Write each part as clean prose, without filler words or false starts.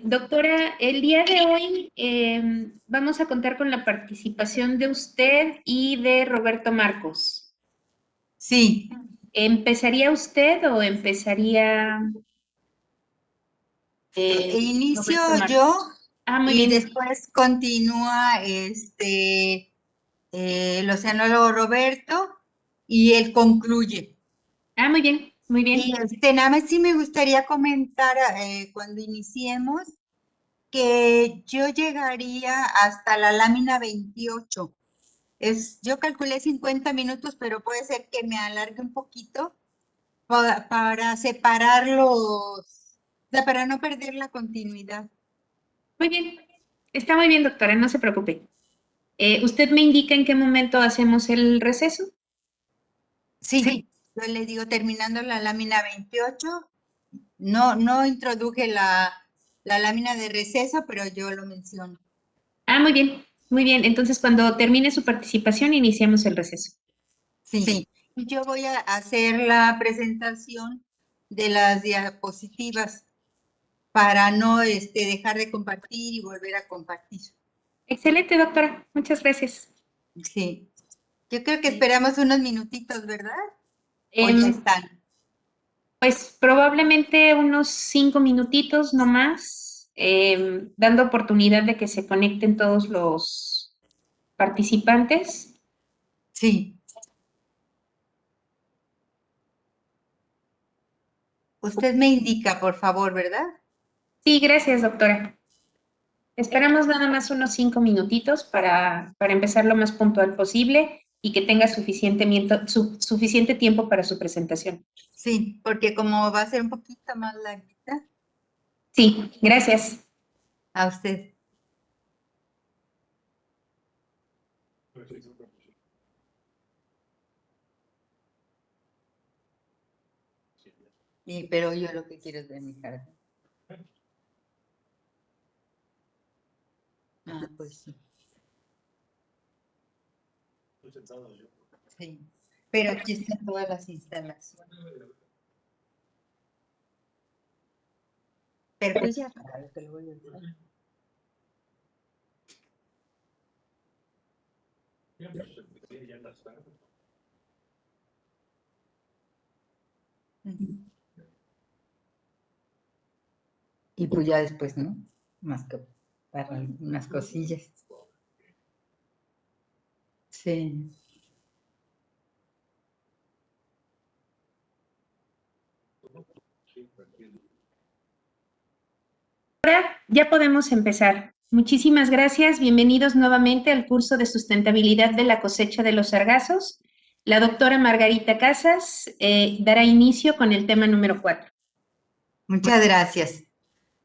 Doctora, el día de hoy vamos a contar con la participación de usted y de Roberto Marcos. Sí, ¿Empezaría usted o empezaría inicio Roberto Marcos? yo Muy y bien. después continúa el oceanólogo Roberto y él concluye. Muy bien, muy Y bien. nada más sí me gustaría comentar cuando iniciemos que yo llegaría hasta la lámina 28. Yo calculé 50 minutos, pero puede ser que me alargue un poquito para separarlos, o sea, para no perder la continuidad. Muy bien. Está muy bien, doctora, no se preocupe. ¿Usted me indica en qué momento hacemos el receso? Sí, yo le digo terminando la lámina 28, no introduje la lámina de receso, pero yo lo menciono. Muy bien, muy bien. Entonces, cuando termine su participación, iniciamos el receso. Sí, y yo voy a hacer la presentación de las diapositivas para no dejar de compartir y volver a compartir. Excelente, doctora. Muchas gracias. Sí, yo creo que esperamos unos minutitos, ¿verdad? ¿O ya Em, están? Pues probablemente unos 5 minutitos nomás, dando oportunidad de que se conecten todos los participantes. Sí. Usted me indica, por favor, ¿verdad? Sí, gracias, doctora. Esperamos nada más unos 5 minutitos para empezar lo más puntual posible y que tenga suficiente tiempo para su presentación. Sí, porque como va a ser un poquito más larguita, Sí, gracias. a usted. Sí, pero yo lo que quiero es ver mi cara. Pues sí. Sí, pero aquí están todas las instalaciones. Pero pues ya para lo que lo voy a usar. Ujú. Y pues ya después, ¿no? Más que para unas cosillas. Sí. Ahora ya podemos empezar. Muchísimas gracias. Bienvenidos nuevamente al curso de sustentabilidad de la cosecha de los sargazos. La doctora Margarita Casas dará inicio con el tema número 4. Muchas gracias.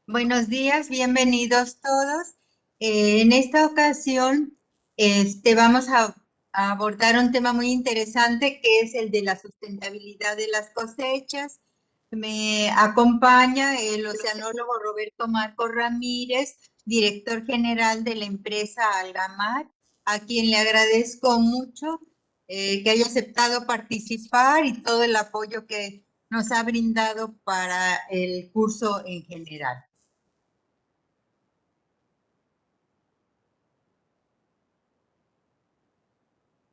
Buenos días, bienvenidos todos. En esta ocasión vamos a abordar un tema muy interesante que es el de la sustentabilidad de las cosechas. Me acompaña el oceanólogo Roberto Marcos Ramírez, director general de la empresa Algamar, a quien le agradezco mucho que haya aceptado participar y todo el apoyo que nos ha brindado para el curso en general.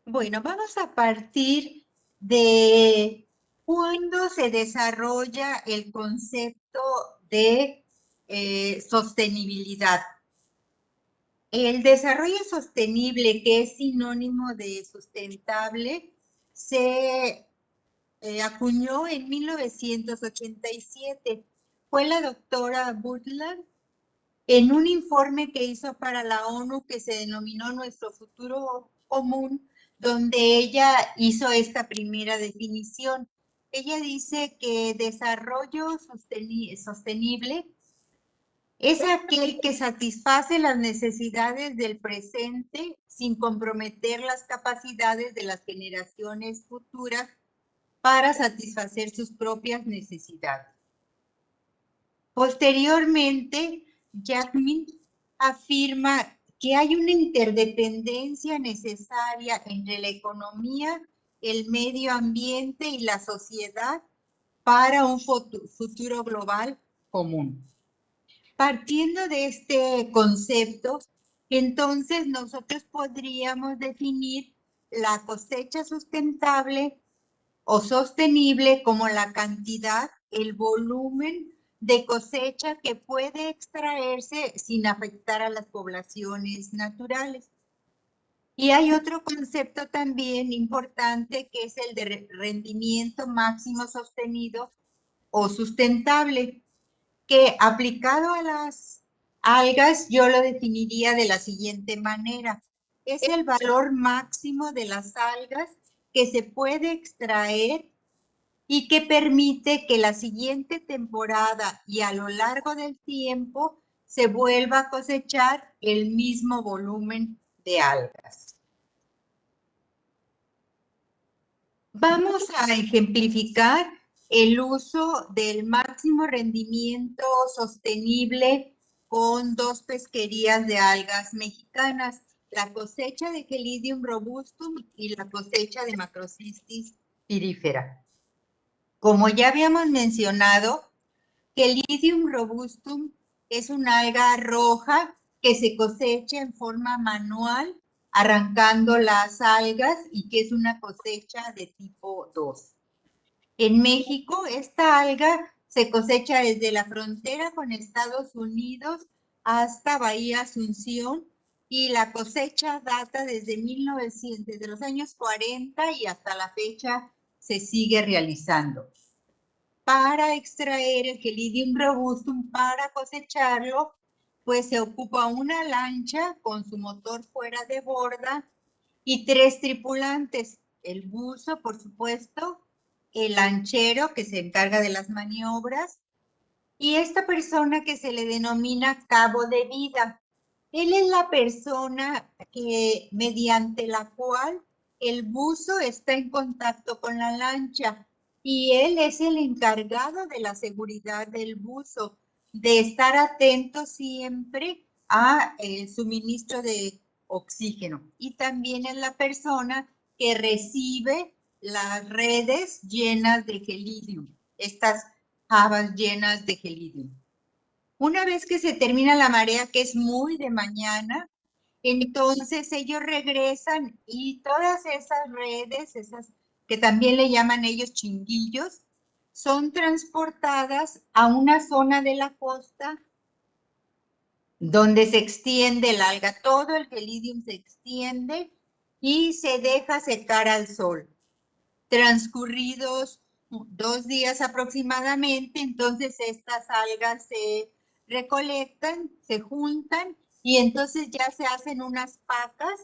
Bueno, vamos a partir de cuándo se desarrolla el concepto de sostenibilidad. El desarrollo sostenible, que es sinónimo de sustentable, se acuñó en 1987. Fue la doctora Butler en un informe que hizo para la ONU que se denominó Nuestro Futuro Común, donde ella hizo esta primera definición. Ella dice que desarrollo sostenible es aquel que satisface las necesidades del presente sin comprometer las capacidades de las generaciones futuras para satisfacer sus propias necesidades. Posteriormente, Jackman afirma que hay una interdependencia necesaria entre la economía, el medio ambiente y la sociedad para un futuro global común. Partiendo de este concepto, entonces nosotros podríamos definir la cosecha sustentable o sostenible como la cantidad, el volumen de cosecha que puede extraerse sin afectar a las poblaciones naturales. Y hay otro concepto también importante que es el de rendimiento máximo sostenido o sustentable, que aplicado a las algas yo lo definiría de la siguiente manera. Es el valor máximo de las algas que se puede extraer y que permite que la siguiente temporada y a lo largo del tiempo se vuelva a cosechar el mismo volumen de algas. Vamos a ejemplificar el uso del máximo rendimiento sostenible con dos pesquerías de algas mexicanas, la cosecha de Gelidium robustum y la cosecha de Macrocystis pirífera. Como ya habíamos mencionado, Gelidium robustum es una alga roja que se cosecha en forma manual, arrancando las algas y que es una cosecha de tipo 2. En México, esta alga se cosecha desde la frontera con Estados Unidos hasta Bahía Asunción y la cosecha data desde 1900, desde los años 40 y hasta la fecha se sigue realizando. Para extraer el Gelidium robustum, para cosecharlo, pues se ocupa una lancha con su motor fuera de borda y 3 tripulantes, el buzo, por supuesto, el lanchero que se encarga de las maniobras y esta persona que se le denomina cabo de vida. Él es la persona que, mediante la cual el buzo está en contacto con la lancha y él es el encargado de la seguridad del buzo, de estar atento siempre a el suministro de oxígeno. Y también es la persona que recibe las redes llenas de gelidium, estas habas llenas de gelidium. Una vez que se termina la marea, que es muy de mañana, entonces ellos regresan y todas esas redes, esas que también le llaman ellos chinguillos, son transportadas a una zona de la costa donde se extiende el alga. Todo el gelidium se extiende y se deja secar al sol. Transcurridos 2 días aproximadamente, entonces estas algas se recolectan, se juntan y entonces ya se hacen unas pacas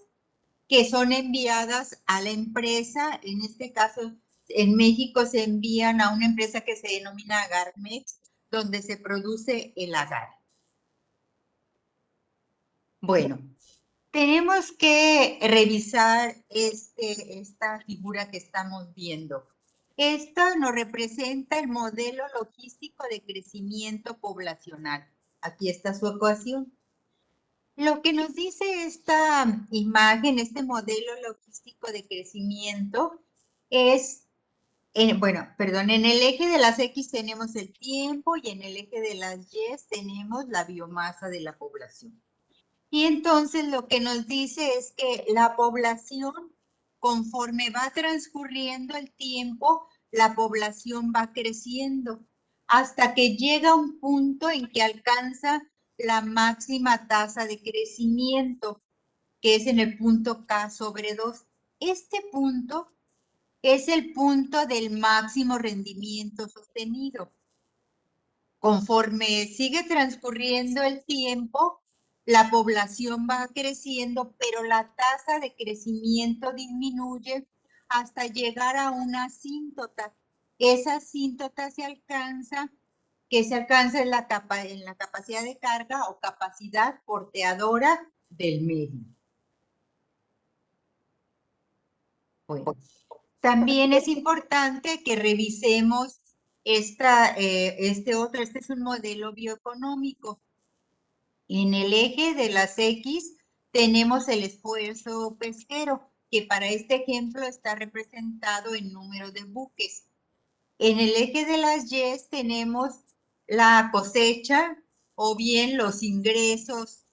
que son enviadas a la empresa. En este caso, en México se envían a una empresa que se denomina Agarmex, donde se produce el agar. Bueno, tenemos que revisar esta figura que estamos viendo. Esta nos representa el modelo logístico de crecimiento poblacional. Aquí está su ecuación. Lo que nos dice esta imagen, este modelo logístico de crecimiento, es, en el eje de las X tenemos el tiempo y en el eje de las Y tenemos la biomasa de la población. Y entonces lo que nos dice es que la población, conforme va transcurriendo el tiempo, la población va creciendo hasta que llega un punto en que alcanza la máxima tasa de crecimiento, que es en el punto K/2. Este punto es el punto del máximo rendimiento sostenido. Conforme sigue transcurriendo el tiempo, la población va creciendo, pero la tasa de crecimiento disminuye hasta llegar a una asíntota. Esa asíntota se alcanza en la capacidad de carga o capacidad porteadora del medio. Bueno, también es importante que revisemos este es un modelo bioeconómico. En el eje de las X tenemos el esfuerzo pesquero, que para este ejemplo está representado en número de buques. En el eje de las Y tenemos la cosecha o bien los ingresos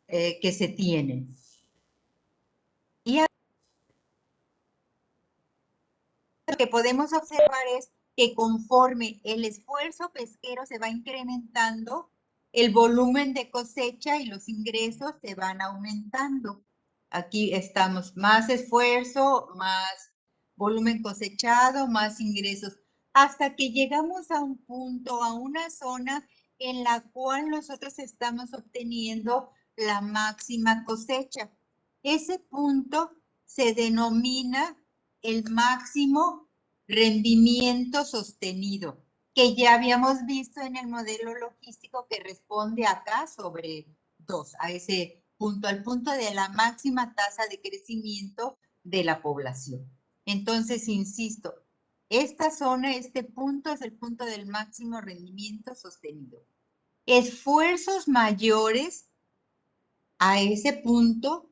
que se tienen. Y lo que podemos observar es que conforme el esfuerzo pesquero se va incrementando, el volumen de cosecha y los ingresos se van aumentando. Aquí estamos, más esfuerzo, más volumen cosechado, más ingresos, hasta que llegamos a un punto, a una zona en la cual nosotros estamos obteniendo la máxima cosecha. Ese punto se denomina el máximo rendimiento sostenido, que ya habíamos visto en el modelo logístico que responde acá sobre 2, a ese punto, al punto de la máxima tasa de crecimiento de la población. Entonces, insisto, esta zona, este punto es el punto del máximo rendimiento sostenido. Esfuerzos mayores a ese punto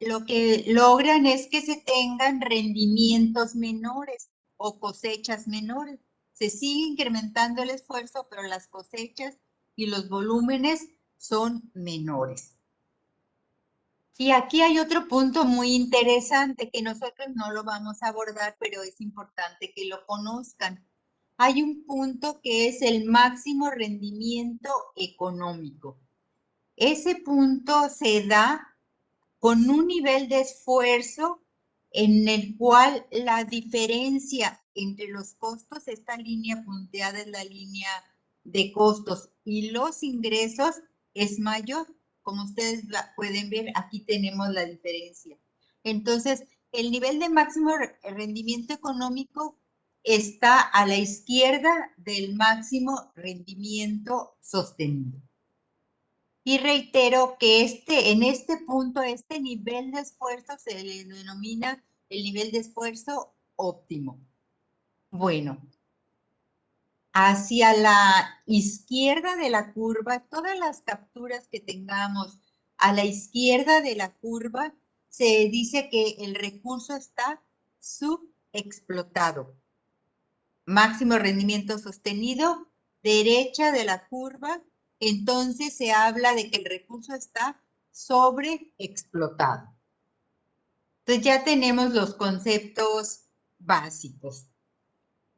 lo que logran es que se tengan rendimientos menores o cosechas menores. Se sigue incrementando el esfuerzo, pero las cosechas y los volúmenes son menores. Y aquí hay otro punto muy interesante que nosotros no lo vamos a abordar, pero es importante que lo conozcan. Hay un punto que es el máximo rendimiento económico. Ese punto se da con un nivel de esfuerzo en el cual la diferencia entre los costos, esta línea punteada es la línea de costos, y los ingresos es mayor. Como ustedes pueden ver, aquí tenemos la diferencia. Entonces, el nivel de máximo rendimiento económico está a la izquierda del máximo rendimiento sostenido. Y reitero que en este punto, este nivel de esfuerzo se le denomina el nivel de esfuerzo óptimo. Bueno, hacia la izquierda de la curva, todas las capturas que tengamos a la izquierda de la curva, se dice que el recurso está subexplotado. Máximo rendimiento sostenido, derecha de la curva, entonces se habla de que el recurso está sobreexplotado. Entonces ya tenemos los conceptos básicos.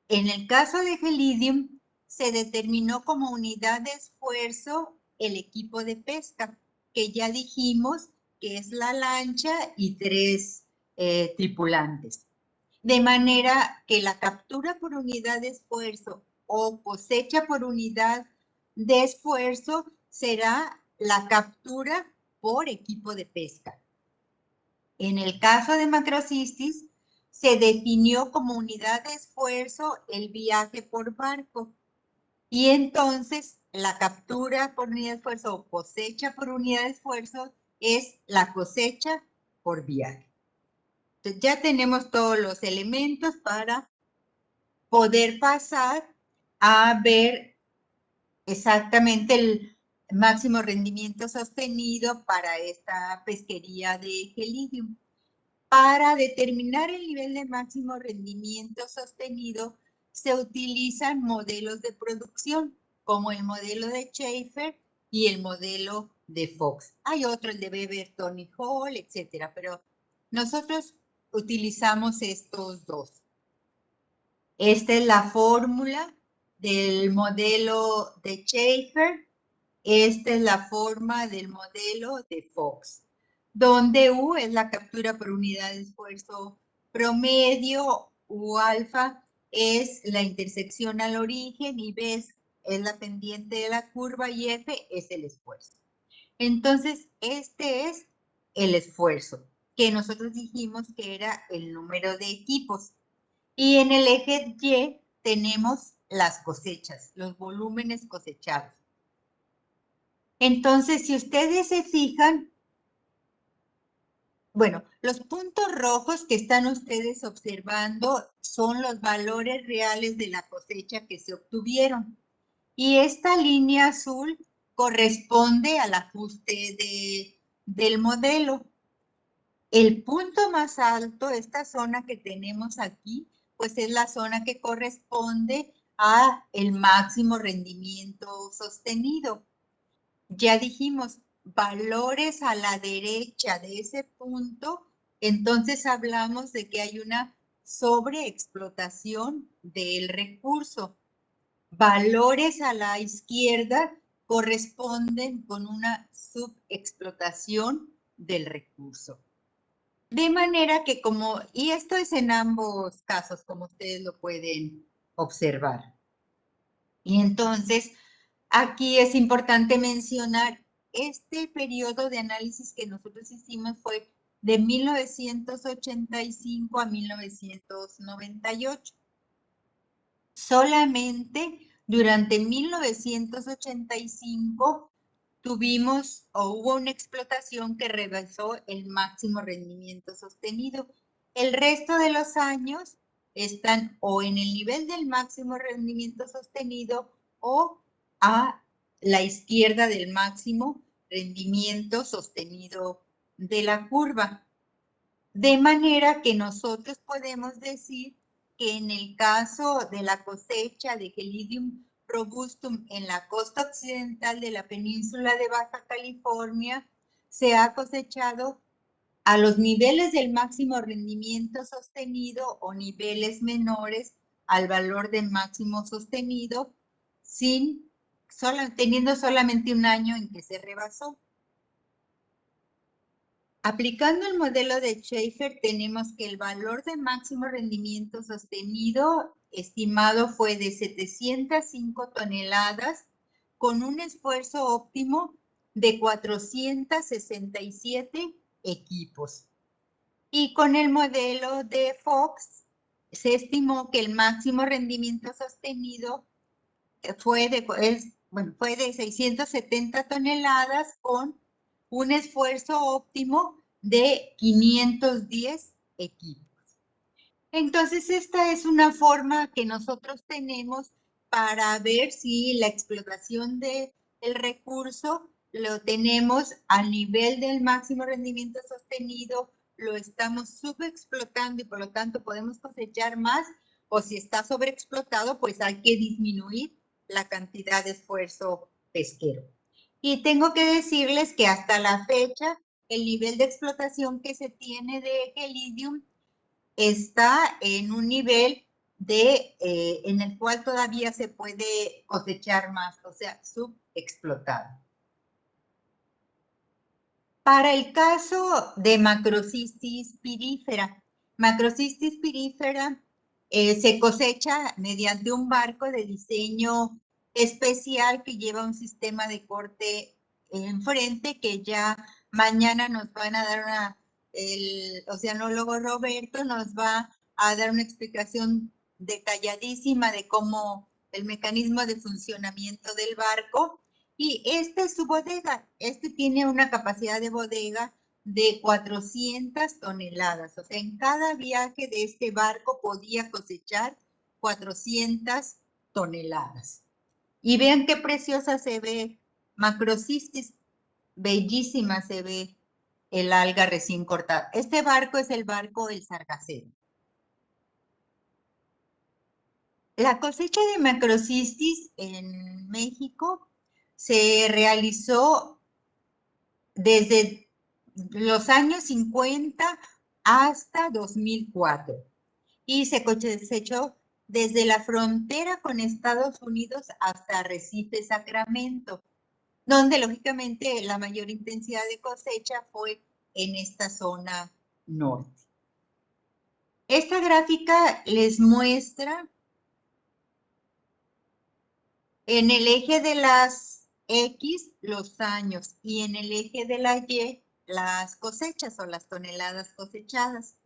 En el caso de Gelidium, se determinó como unidad de esfuerzo el equipo de pesca, que ya dijimos que es la lancha y 3 tripulantes. De manera que la captura por unidad de esfuerzo o cosecha por unidad de esfuerzo será la captura por equipo de pesca. En el caso de Macrocystis, se definió como unidad de esfuerzo el viaje por barco. Y entonces la captura por unidad de esfuerzo o cosecha por unidad de esfuerzo es la cosecha por viaje. Entonces ya tenemos todos los elementos para poder pasar a ver exactamente el máximo rendimiento sostenido para esta pesquería de Gelidium. Para determinar el nivel de máximo rendimiento sostenido, se utilizan modelos de producción, como el modelo de Schaefer y el modelo de Fox. Hay otro, el de Weber, Tony Hall, etcétera, pero nosotros utilizamos estos dos. Esta es la fórmula del modelo de Schaefer. Esta es la forma del modelo de Fox, donde U es la captura por unidad de esfuerzo promedio, U alfa es la intersección al origen y B es la pendiente de la curva y F es el esfuerzo. Entonces, este es el esfuerzo, que nosotros dijimos que era el número de equipos. Y en el eje Y tenemos las cosechas, los volúmenes cosechados. Entonces, si ustedes se fijan, bueno, los puntos rojos que están ustedes observando son los valores reales de la cosecha que se obtuvieron. Y esta línea azul corresponde al ajuste del modelo. El punto más alto, esta zona que tenemos aquí, pues es la zona que corresponde a el máximo rendimiento sostenido. ya dijimos, valores a la derecha de ese punto, entonces hablamos de que hay una sobreexplotación del recurso. Valores a la izquierda corresponden con una subexplotación del recurso. De manera que y esto es en ambos casos, como ustedes lo pueden observar. Y entonces, aquí es importante mencionar, este periodo de análisis que nosotros hicimos fue de 1985 a 1998. Solamente durante 1985 tuvimos o hubo una explotación que rebasó el máximo rendimiento sostenido. El resto de los años están o en el nivel del máximo rendimiento sostenido o a la izquierda del máximo rendimiento sostenido de la curva. De manera que nosotros podemos decir que en el caso de la cosecha de Gelidium robustum en la costa occidental de la península de Baja California, se ha cosechado a los niveles del máximo rendimiento sostenido o niveles menores al valor de máximo sostenido, teniendo solamente un año en que se rebasó. Aplicando el modelo de Schaefer, tenemos que el valor de máximo rendimiento sostenido estimado fue de 705 toneladas con un esfuerzo óptimo de 467 equipos. Y con el modelo de Fox se estimó que el máximo rendimiento sostenido fue de 670 toneladas con un esfuerzo óptimo de 510 equipos. Entonces, esta es una forma que nosotros tenemos para ver si la explotación del recurso lo tenemos al nivel del máximo rendimiento sostenido, lo estamos subexplotando y por lo tanto podemos cosechar más, o si está sobreexplotado, pues hay que disminuir la cantidad de esfuerzo pesquero. Y tengo que decirles que hasta la fecha, el nivel de explotación que se tiene de Gelidium está en un nivel en el cual todavía se puede cosechar más, o sea, subexplotado. Para el caso de Macrocystis pirífera, se cosecha mediante un barco de diseño especial que lleva un sistema de corte enfrente, que ya mañana nos van a dar el oceanólogo Roberto nos va a dar una explicación detalladísima de cómo el mecanismo de funcionamiento del barco. Y esta es su bodega. Este tiene una capacidad de bodega de 400 toneladas. O sea, en cada viaje de este barco podía cosechar 400 toneladas. Y vean qué preciosa se ve Macrocystis. Bellísima se ve el alga recién cortada. Este barco es el barco El Sargacero. La cosecha de Macrocystis en México se realizó desde los años 50 hasta 2004 y se cosechó desde la frontera con Estados Unidos hasta Arrecife, Sacramento, donde lógicamente la mayor intensidad de cosecha fue en esta zona norte. Esta gráfica les muestra en el eje de las X los años y en el eje de la Y las cosechas o las toneladas cosechadas.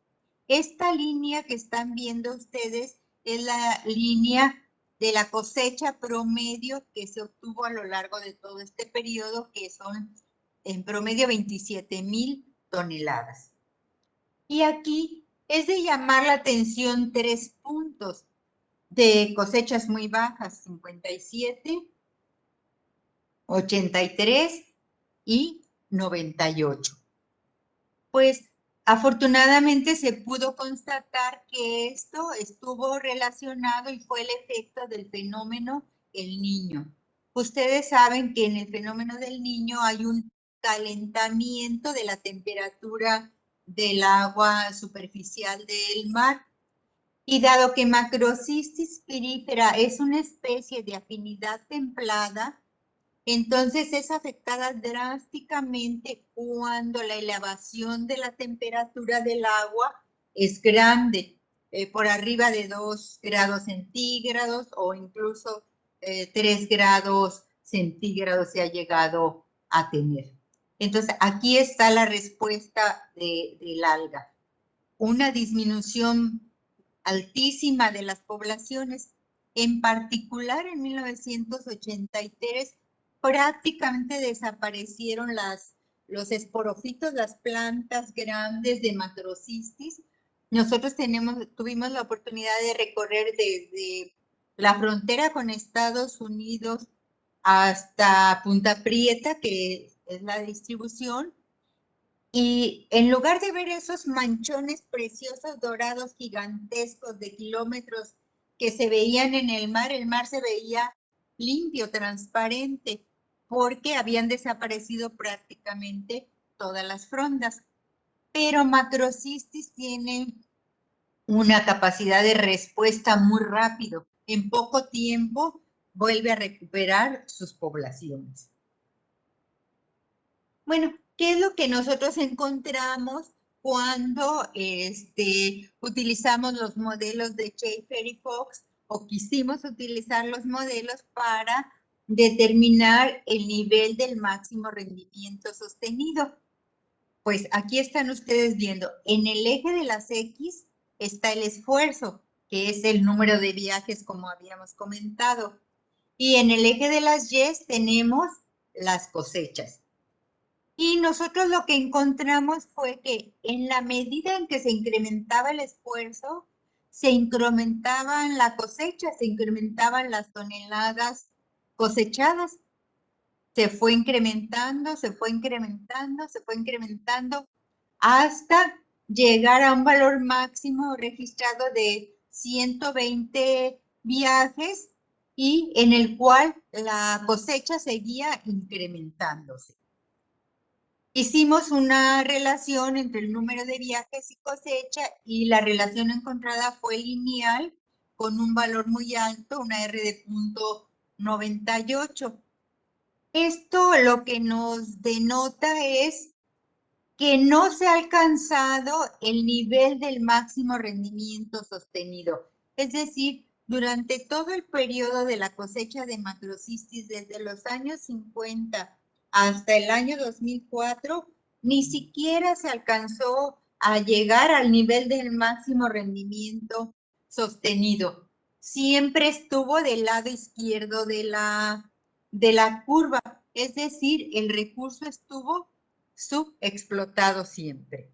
Esta línea que están viendo ustedes es la línea de la cosecha promedio que se obtuvo a lo largo de todo este periodo, que son en promedio 27,000 toneladas. Y aquí es de llamar la atención 3 puntos de cosechas muy bajas, 57, 83 y 98. Pues afortunadamente se pudo constatar que esto estuvo relacionado y fue el efecto del fenómeno El Niño. Ustedes saben que en el fenómeno del Niño hay un calentamiento de la temperatura del agua superficial del mar. Y dado que Macrocystis pirífera es una especie de afinidad templada, entonces es afectada drásticamente cuando la elevación de la temperatura del agua es grande, por arriba de 2 grados centígrados o incluso 3 grados centígrados se ha llegado a tener. Entonces, aquí está la respuesta del alga. Una disminución altísima de las poblaciones, en particular en 1983, prácticamente desaparecieron los esporofitos, las plantas grandes de Macrocystis. Nosotros tuvimos la oportunidad de recorrer desde la frontera con Estados Unidos hasta Punta Prieta, que es la distribución, y en lugar de ver esos manchones preciosos, dorados, gigantescos de kilómetros que se veían en el mar se veía limpio, transparente, porque habían desaparecido prácticamente todas las frondas. Pero Macrocystis tiene una capacidad de respuesta muy rápido. En poco tiempo vuelve a recuperar sus poblaciones. Bueno, ¿qué es lo que nosotros encontramos cuando utilizamos los modelos de Schaefer y Fox, o quisimos utilizar los modelos para determinar el nivel del máximo rendimiento sostenido? Pues aquí están ustedes viendo, en el eje de las X está el esfuerzo, que es el número de viajes, como habíamos comentado. Y en el eje de las Y tenemos las cosechas. Y nosotros lo que encontramos fue que en la medida en que se incrementaba el esfuerzo, se incrementaban la cosecha, se incrementaban las toneladas cosechadas. Se fue incrementando, se fue incrementando, se fue incrementando hasta llegar a un valor máximo registrado de 120 viajes y en el cual la cosecha seguía incrementándose. Hicimos una relación entre el número de viajes y cosecha y la relación encontrada fue lineal con un valor muy alto, una R de 0.98. Esto lo que nos denota es que no se ha alcanzado el nivel del máximo rendimiento sostenido. Es decir, durante todo el periodo de la cosecha de Macrocystis, desde los años 50 hasta el año 2004, ni siquiera se alcanzó a llegar al nivel del máximo rendimiento sostenido. Siempre estuvo del lado izquierdo de la curva, es decir, el recurso estuvo subexplotado siempre.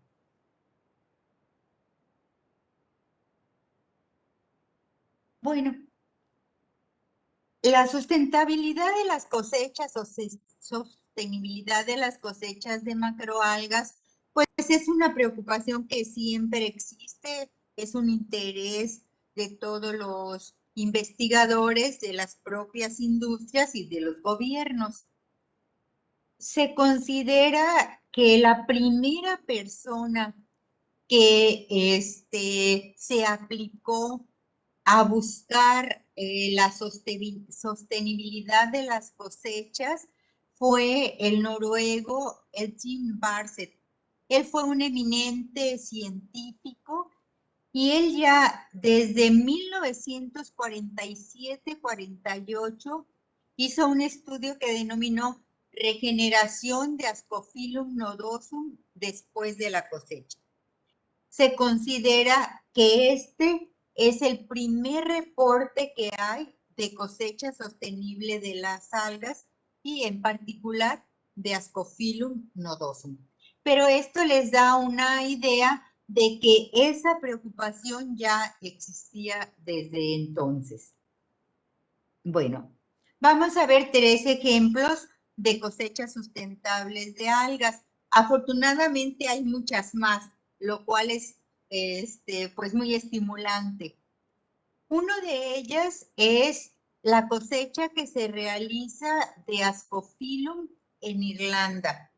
Bueno, la sustentabilidad de las cosechas o sostenibilidad de las cosechas de macroalgas, pues es una preocupación que siempre existe, es un interés de todos los investigadores, de las propias industrias y de los gobiernos. Se considera que la primera persona que se aplicó a buscar la sostenibilidad de las cosechas fue el noruego Edvin Barset. Él fue un eminente científico y él ya desde 1947-48 hizo un estudio que denominó regeneración de Ascophyllum nodosum después de la cosecha. Se considera que este es el primer reporte que hay de cosecha sostenible de las algas y en particular de Ascophyllum nodosum. Pero esto les da una idea de que esa preocupación ya existía desde entonces. Bueno, vamos a ver 3 ejemplos de cosechas sustentables de algas. Afortunadamente hay muchas más, lo cual es pues muy estimulante. Uno de ellas es la cosecha que se realiza de Ascophyllum en Irlanda.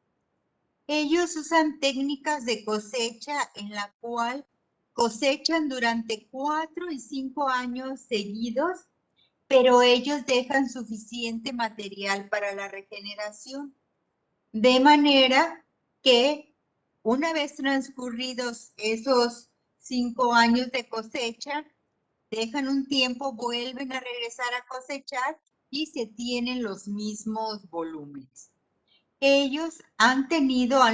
Ellos usan técnicas de cosecha en la cual cosechan durante 4 y 5 años seguidos, pero ellos dejan suficiente material para la regeneración. De manera que una vez transcurridos esos 5 años de cosecha, dejan un tiempo, vuelven a regresar a cosechar y se tienen los mismos volúmenes. Ellos han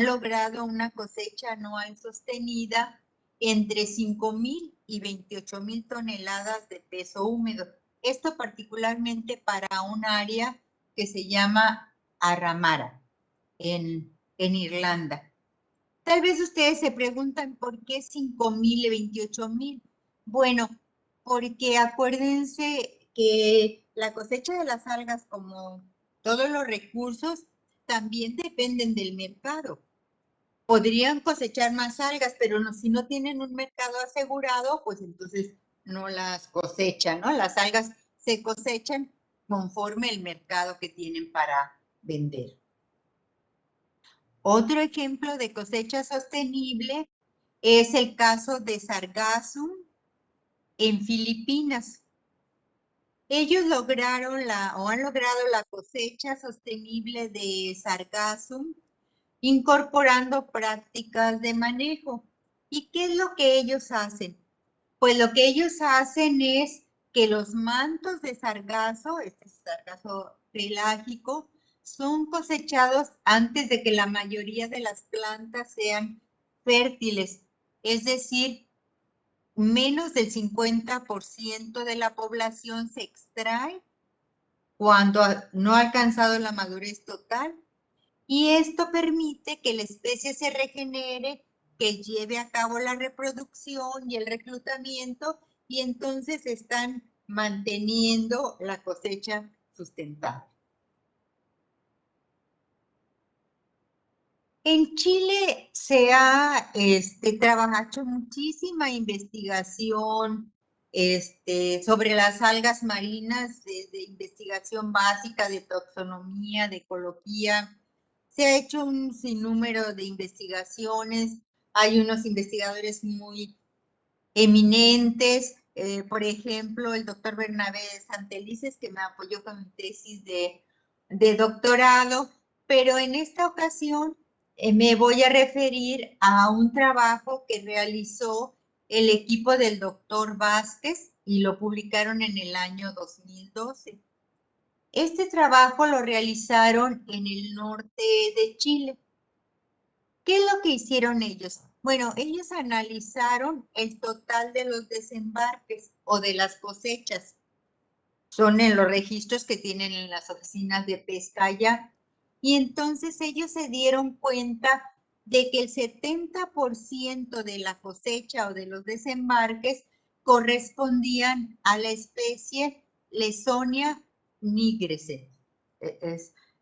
logrado una cosecha anual sostenida entre 5,000 y 28,000 toneladas de peso húmedo. Esto particularmente para un área que se llama Arramara, en Irlanda. Tal vez ustedes se preguntan por qué 5,000 y 28,000. Bueno, porque acuérdense que la cosecha de las algas, como todos los recursos, también dependen del mercado. Podrían cosechar más algas, pero si no tienen un mercado asegurado, pues entonces no las cosechan, ¿no? Las algas se cosechan conforme el mercado que tienen para vender. Otro ejemplo de cosecha sostenible es el caso de Sargassum en Filipinas. Ellos han logrado la cosecha sostenible de Sargassum incorporando prácticas de manejo. ¿Y qué es lo que ellos hacen? Pues lo que ellos hacen es que los mantos de sargazo, este sargazo pelágico, son cosechados antes de que la mayoría de las plantas sean fértiles. Es decir, menos del 50% de la población se extrae cuando no ha alcanzado la madurez total. Y esto permite que la especie se regenere, que lleve a cabo la reproducción y el reclutamiento, y entonces están manteniendo la cosecha sustentable. En Chile se ha trabajado muchísima investigación sobre las algas marinas, desde investigación básica de taxonomía, de ecología. Se ha hecho un sinnúmero de investigaciones. Hay unos investigadores muy eminentes, por ejemplo, el doctor Bernabé Santelices, que me apoyó con mi tesis de doctorado, pero en esta ocasión me voy a referir a un trabajo que realizó el equipo del doctor Vázquez y lo publicaron en el año 2012. Este trabajo lo realizaron en el norte de Chile. ¿Qué es lo que hicieron ellos? Bueno, ellos analizaron el total de los desembarques o de las cosechas. Son en los registros que tienen en las oficinas de pesca allá. Y entonces ellos se dieron cuenta de que el 70% de la cosecha o de los desembarques correspondían a la especie Lesonia nigrese.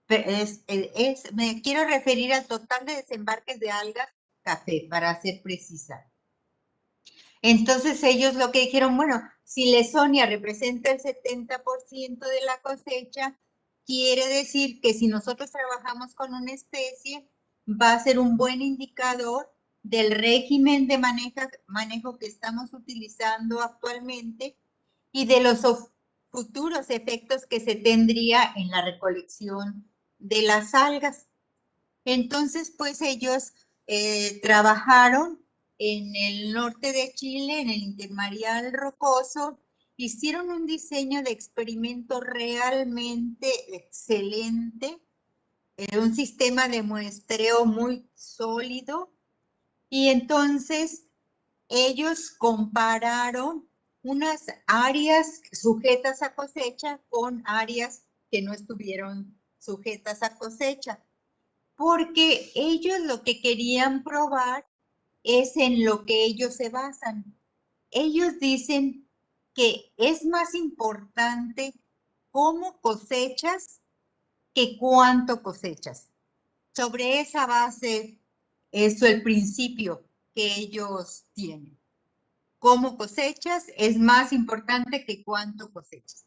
Me quiero referir al total de desembarques de algas café, para ser precisa. Entonces ellos lo que dijeron, bueno, si Lesonia representa el 70% de la cosecha, quiere decir que si nosotros trabajamos con una especie, va a ser un buen indicador del régimen de manejo que estamos utilizando actualmente y de los futuros efectos que se tendría en la recolección de las algas. Entonces, pues ellos trabajaron en el norte de Chile, en el intermareal rocoso, hicieron un diseño de experimento realmente excelente, un sistema de muestreo muy sólido, y entonces ellos compararon unas áreas sujetas a cosecha con áreas que no estuvieron sujetas a cosecha, porque ellos lo que querían probar es en lo que ellos se basan. Ellos dicen que es más importante cómo cosechas que cuánto cosechas. Sobre esa base, es el principio que ellos tienen. Cómo cosechas es más importante que cuánto cosechas.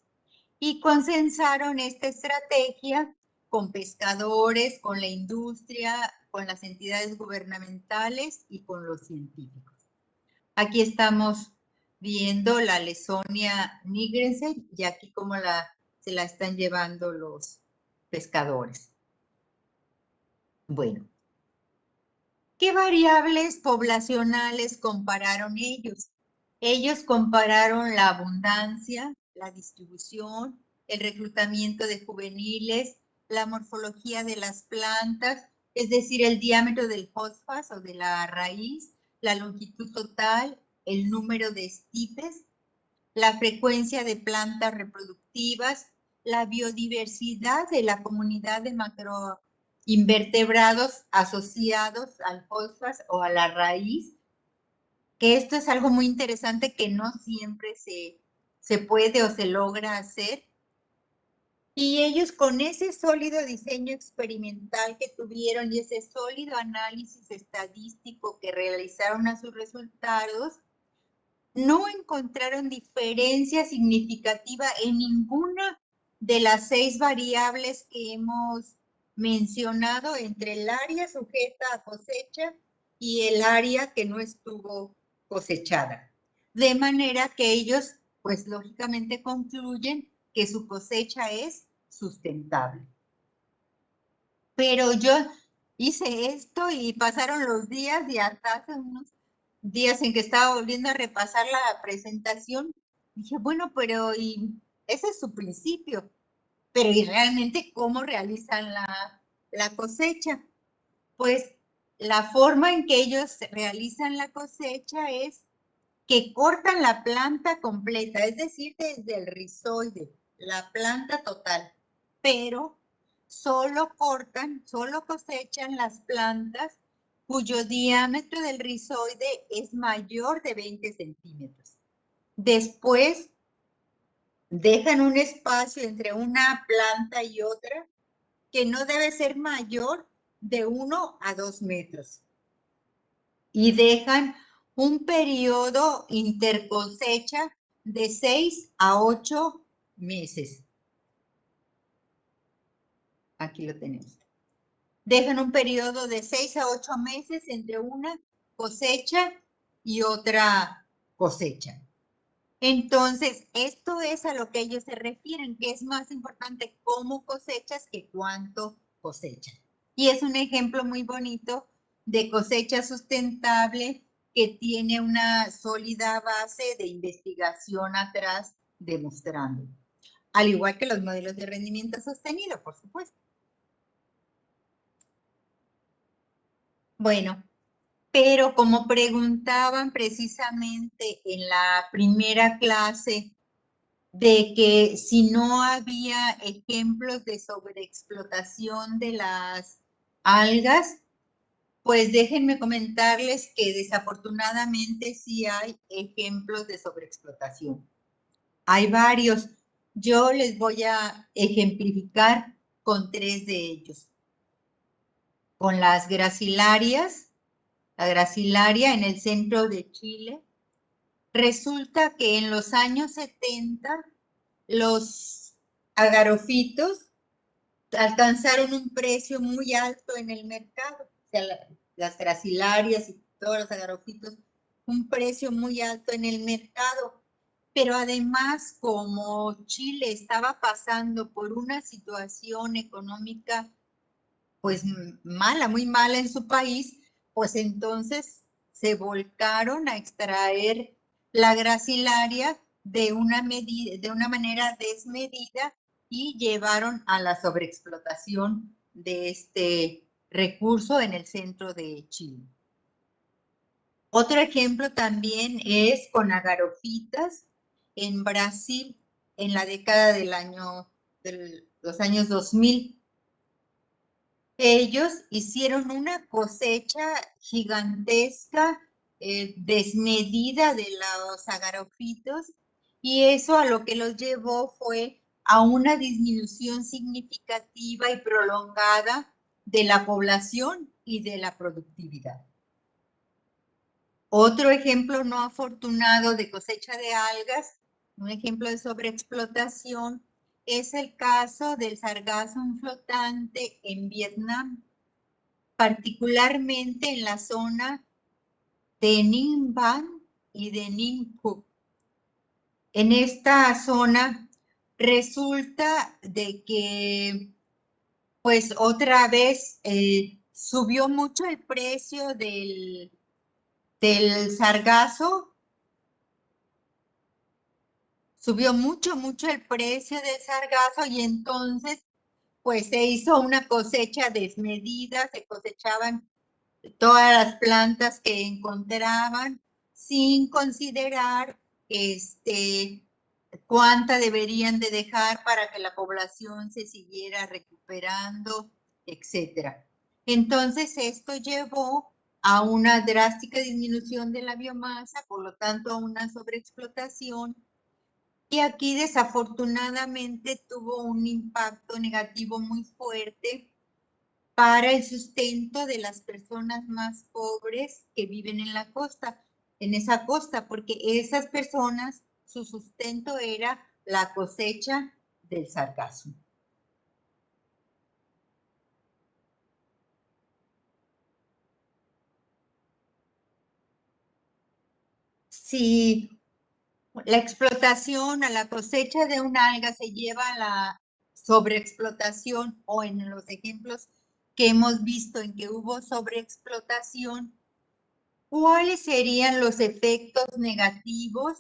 y consensaron esta estrategia con pescadores, con la industria, con las entidades gubernamentales y con los científicos. Aquí estamos viendo la Lesonia nigrense y aquí cómo se la están llevando los pescadores. Bueno, ¿qué variables poblacionales compararon ellos? Ellos compararon la abundancia, la distribución, el reclutamiento de juveniles, la morfología de las plantas, es decir, el diámetro del fosfas o de la raíz, la longitud total, el número de estipes, la frecuencia de plantas reproductivas, la biodiversidad de la comunidad de macroinvertebrados asociados al fosfas o a la raíz, que esto es algo muy interesante que no siempre se puede o se logra hacer. Y ellos con ese sólido diseño experimental que tuvieron y ese sólido análisis estadístico que realizaron a sus resultados, no encontraron diferencia significativa en ninguna de las 6 variables que hemos mencionado entre el área sujeta a cosecha y el área que no estuvo cosechada. De manera que ellos, pues lógicamente concluyen que su cosecha es sustentable. Pero yo hice esto y pasaron los días y hasta hace unos días en que estaba volviendo a repasar la presentación, dije, bueno, pero y ese es su principio, pero ¿y realmente cómo realizan la cosecha? Pues la forma en que ellos realizan la cosecha es que cortan la planta completa, es decir, desde el rizoide, la planta total, pero solo cortan, solo cosechan las plantas cuyo diámetro del rizoide es mayor de 20 centímetros. Después dejan un espacio entre una planta y otra que no debe ser mayor de 1 a 2 metros. Y dejan un periodo intercosecha de 6 a 8 meses. Aquí lo tenemos. Dejan un periodo de 6 a 8 meses entre una cosecha y otra cosecha. Entonces, esto es a lo que ellos se refieren, que es más importante cómo cosechas que cuánto cosechas. Y es un ejemplo muy bonito de cosecha sustentable que tiene una sólida base de investigación atrás demostrando. Al igual que los modelos de rendimiento sostenido, por supuesto. Bueno, pero como preguntaban precisamente en la primera clase, de que si no había ejemplos de sobreexplotación de las algas, pues déjenme comentarles que desafortunadamente sí hay ejemplos de sobreexplotación. Hay varios. Yo les voy a ejemplificar con 3 de ellos. Con las gracilarias, la gracilaria en el centro de Chile. Resulta que en los años 70 los agarofitos alcanzaron un precio muy alto en el mercado. O sea, las gracilarias y todos los agarofitos, un precio muy alto en el mercado. Pero además, como Chile estaba pasando por una situación económica pues mala, muy mala en su país, pues entonces se volcaron a extraer la gracilaria de una manera desmedida y llevaron a la sobreexplotación de este recurso en el centro de Chile. Otro ejemplo también es con agarofitas en Brasil en la década de los años 2000. Ellos hicieron una cosecha gigantesca, desmedida de los agarofitos, y eso a lo que los llevó fue a una disminución significativa y prolongada de la población y de la productividad. Otro ejemplo no afortunado de cosecha de algas, un ejemplo de sobreexplotación, es el caso del sargazo flotante en Vietnam, particularmente en la zona de Ninh Van y de Ninh Phuc. En esta zona resulta de que, pues otra vez, subió mucho el precio del sargazo, subió mucho el precio del sargazo y entonces pues se hizo una cosecha desmedida, se cosechaban todas las plantas que encontraban sin considerar cuánta deberían de dejar para que la población se siguiera recuperando, etcétera. Entonces esto llevó a una drástica disminución de la biomasa, por lo tanto a una sobreexplotación. Y aquí desafortunadamente tuvo un impacto negativo muy fuerte para el sustento de las personas más pobres que viven en la costa, en esa costa, porque esas personas, su sustento era la cosecha del sargazo. Si la explotación a la cosecha de un alga se lleva a la sobreexplotación, o en los ejemplos que hemos visto en que hubo sobreexplotación, ¿cuáles serían los efectos negativos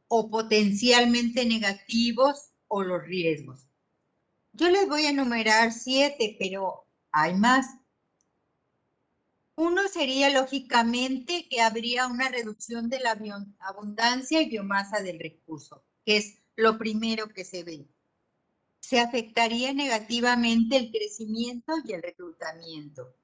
o potencialmente negativos o los riesgos? Yo les voy a enumerar 7, pero hay más. Uno sería, lógicamente, que habría una reducción de la abundancia y biomasa del recurso, que es lo primero que se ve. Se afectaría negativamente el crecimiento y el reclutamiento.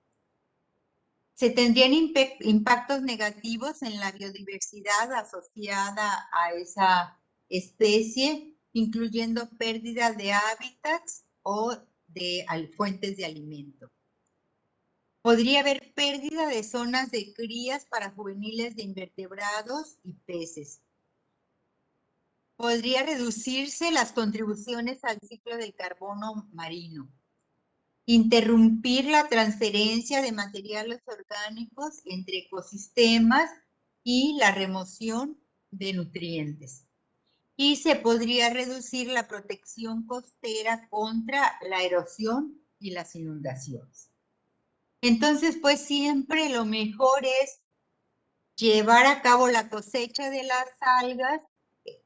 Se tendrían impactos negativos en la biodiversidad asociada a esa especie, incluyendo pérdida de hábitats o de fuentes de alimento. Podría haber pérdida de zonas de crías para juveniles de invertebrados y peces. Podría reducirse las contribuciones al ciclo del carbono marino. Interrumpir la transferencia de materiales orgánicos entre ecosistemas y la remoción de nutrientes. Y se podría reducir la protección costera contra la erosión y las inundaciones. Entonces, pues siempre lo mejor es llevar a cabo la cosecha de las algas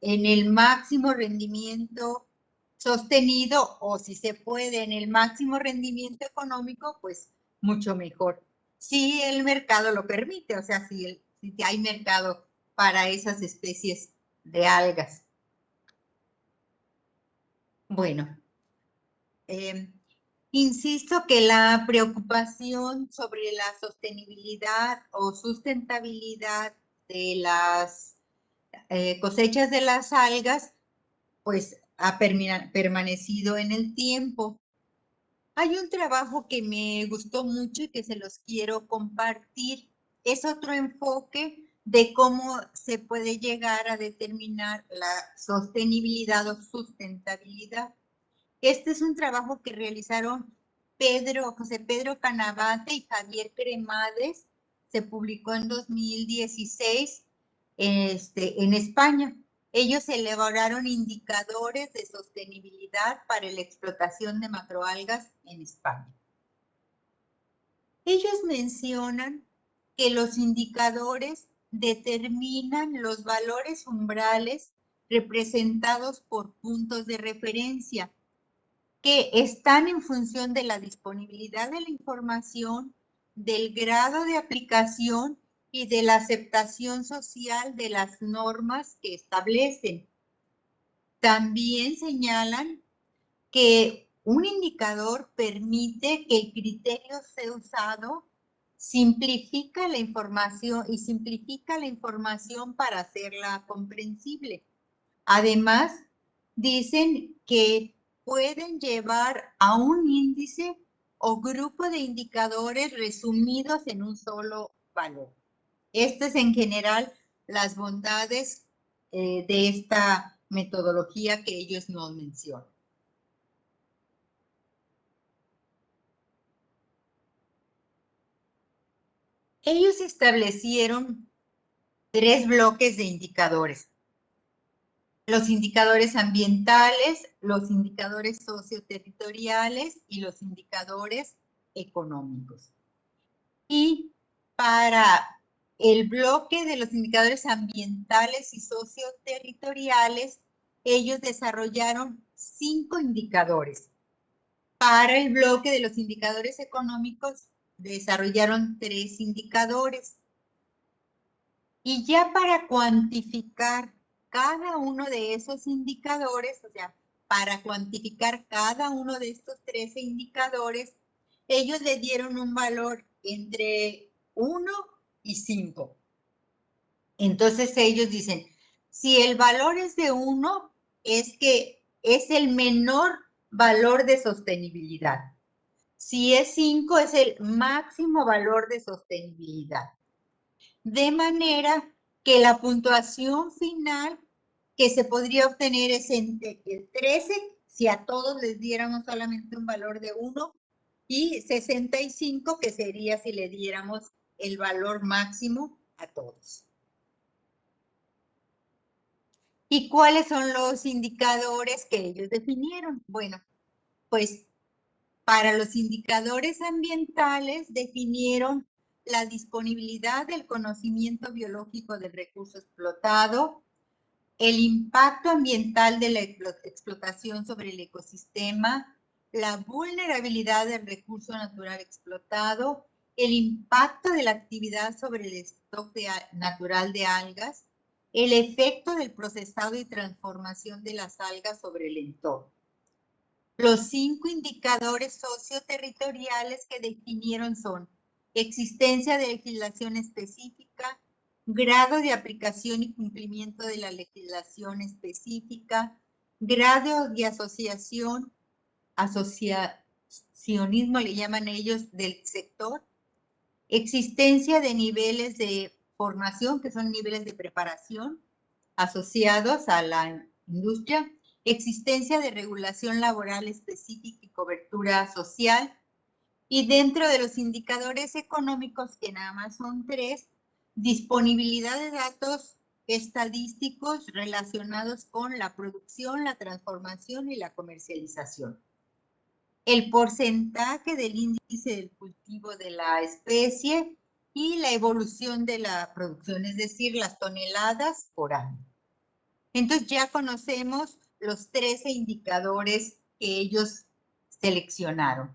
en el máximo rendimiento sostenido, o si se puede en el máximo rendimiento económico, pues mucho mejor. Si el mercado lo permite, o sea, si hay mercado para esas especies de algas. Bueno, insisto que la preocupación sobre la sostenibilidad o sustentabilidad de las cosechas de las algas, pues ha permanecido en el tiempo. Hay un trabajo que me gustó mucho y que se los quiero compartir. Es otro enfoque de cómo se puede llegar a determinar la sostenibilidad o sustentabilidad. Este es un trabajo que realizaron José Pedro Canavate y Javier Cremades. Se publicó en 2016 en España. Ellos elaboraron indicadores de sostenibilidad para la explotación de macroalgas en España. Ellos mencionan que los indicadores determinan los valores umbrales representados por puntos de referencia, que están en función de la disponibilidad de la información, del grado de aplicación y de la aceptación social de las normas que establecen. También señalan que un indicador permite que el criterio sea usado, simplifica la información para hacerla comprensible. Además, dicen que pueden llevar a un índice o grupo de indicadores resumidos en un solo valor. Estas en general las bondades de esta metodología que ellos nos mencionan. Ellos establecieron 3 bloques de indicadores. Los indicadores ambientales, los indicadores socioterritoriales y los indicadores económicos. Y para el bloque de los indicadores ambientales y socioterritoriales, ellos desarrollaron 5 indicadores. Para el bloque de los indicadores económicos, desarrollaron 3 indicadores. Y ya para cuantificar cada uno de esos indicadores, o sea, para cuantificar cada uno de estos 13 indicadores, ellos le dieron un valor entre 1 y 5. Entonces ellos dicen, si el valor es de 1, es que es el menor valor de sostenibilidad. Si es 5, es el máximo valor de sostenibilidad. De manera que la puntuación final que se podría obtener es entre el 13, si a todos les diéramos solamente un valor de 1, y 65, que sería si le diéramos el valor máximo a todos. ¿Y cuáles son los indicadores que ellos definieron? Bueno, pues para los indicadores ambientales definieron la disponibilidad del conocimiento biológico del recurso explotado, el impacto ambiental de la explotación sobre el ecosistema, la vulnerabilidad del recurso natural explotado, el impacto de la actividad sobre el stock natural de algas, el efecto del procesado y transformación de las algas sobre el entorno. Los 5 indicadores socioterritoriales que definieron son existencia de legislación específica, grado de aplicación y cumplimiento de la legislación específica, grado de asociacionismo le llaman ellos del sector, existencia de niveles de formación, que son niveles de preparación asociados a la industria, existencia de regulación laboral específica y cobertura social. Y dentro de los indicadores económicos, que nada más son 3, disponibilidad de datos estadísticos relacionados con la producción, la transformación y la comercialización. El porcentaje del índice del cultivo de la especie y la evolución de la producción, es decir, las toneladas por año. Entonces ya conocemos los 13 indicadores que ellos seleccionaron.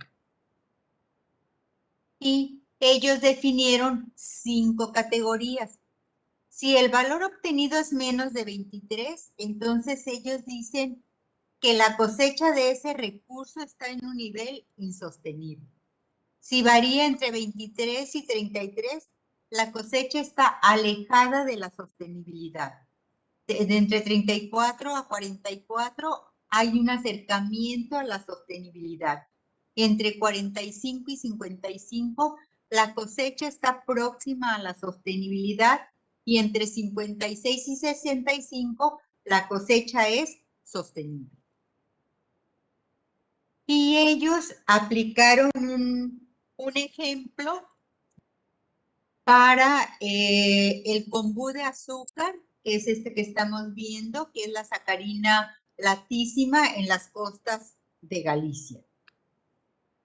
Y ellos definieron 5 categorías. Si el valor obtenido es menos de 23, entonces ellos dicen que la cosecha de ese recurso está en un nivel insostenible. Si varía entre 23 y 33, la cosecha está alejada de la sostenibilidad. De entre 34 a 44 hay un acercamiento a la sostenibilidad. Entre 45 y 55 la cosecha está próxima a la sostenibilidad y entre 56 y 65 la cosecha es sostenible. Y ellos aplicaron un ejemplo para el combú de azúcar, que es este que estamos viendo, que es la sacarina latísima en las costas de Galicia.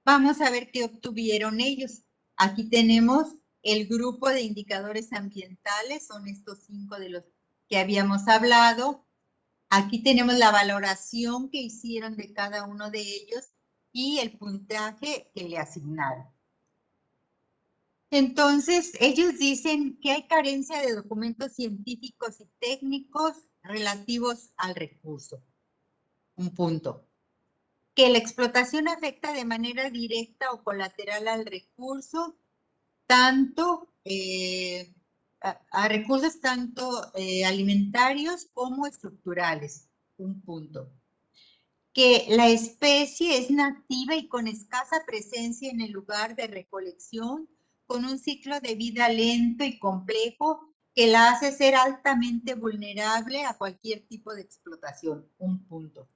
Vamos a ver qué obtuvieron ellos. Aquí tenemos el grupo de indicadores ambientales, son estos 5 de los que habíamos hablado. Aquí tenemos la valoración que hicieron de cada uno de ellos y el puntaje que le asignaron. Entonces, ellos dicen que hay carencia de documentos científicos y técnicos relativos al recurso. Un punto. Que la explotación afecta de manera directa o colateral al recurso, tanto a recursos tanto alimentarios como estructurales. Un punto. Que la especie es nativa y con escasa presencia en el lugar de recolección, con un ciclo de vida lento y complejo que la hace ser altamente vulnerable a cualquier tipo de explotación. Un punto.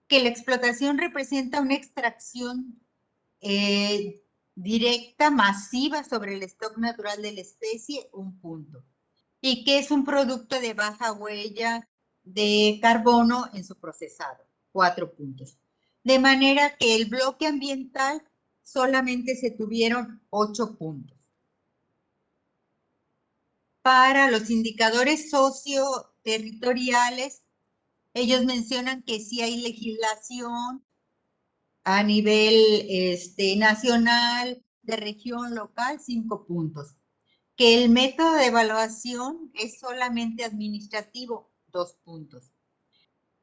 Que la explotación representa una extracción directa, masiva sobre el stock natural de la especie, 1 punto. Y que es un producto de baja huella de carbono en su procesado, 4 puntos. De manera que el bloque ambiental solamente se tuvieron 8 puntos. Para los indicadores socioterritoriales, ellos mencionan que sí hay legislación a nivel nacional, de región, local, 5 puntos. Que el método de evaluación es solamente administrativo, 2 puntos.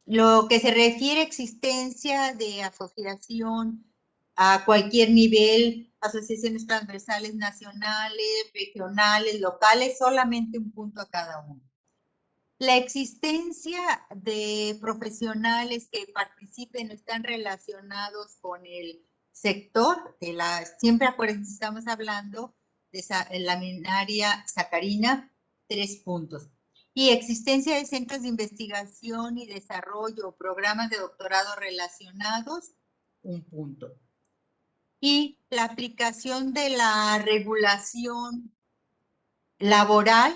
Lo que se refiere a existencia de asociación a cualquier nivel, asociaciones transversales nacionales, regionales, locales, solamente 1 punto a cada uno. La existencia de profesionales que participen o están relacionados con el sector, siempre acuérdense, estamos hablando de la minaria sacarina, 3 puntos. Y existencia de centros de investigación y desarrollo o programas de doctorado relacionados, 1 punto. Y la aplicación de la regulación laboral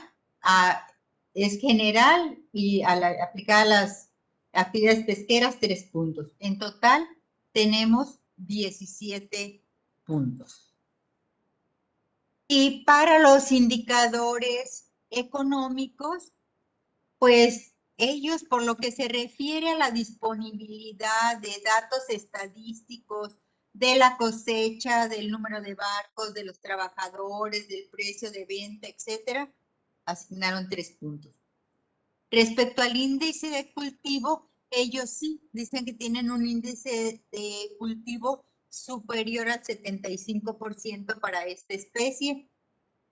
es general y aplicada a las actividades pesqueras, 3 puntos. En total tenemos 17 puntos. Y para los indicadores económicos, pues ellos, por lo que se refiere a la disponibilidad de datos estadísticos de la cosecha, del número de barcos, de los trabajadores, del precio de venta, etcétera, asignaron 3 puntos. Respecto al índice de cultivo, ellos sí dicen que tienen un índice de cultivo superior al 75% para esta especie.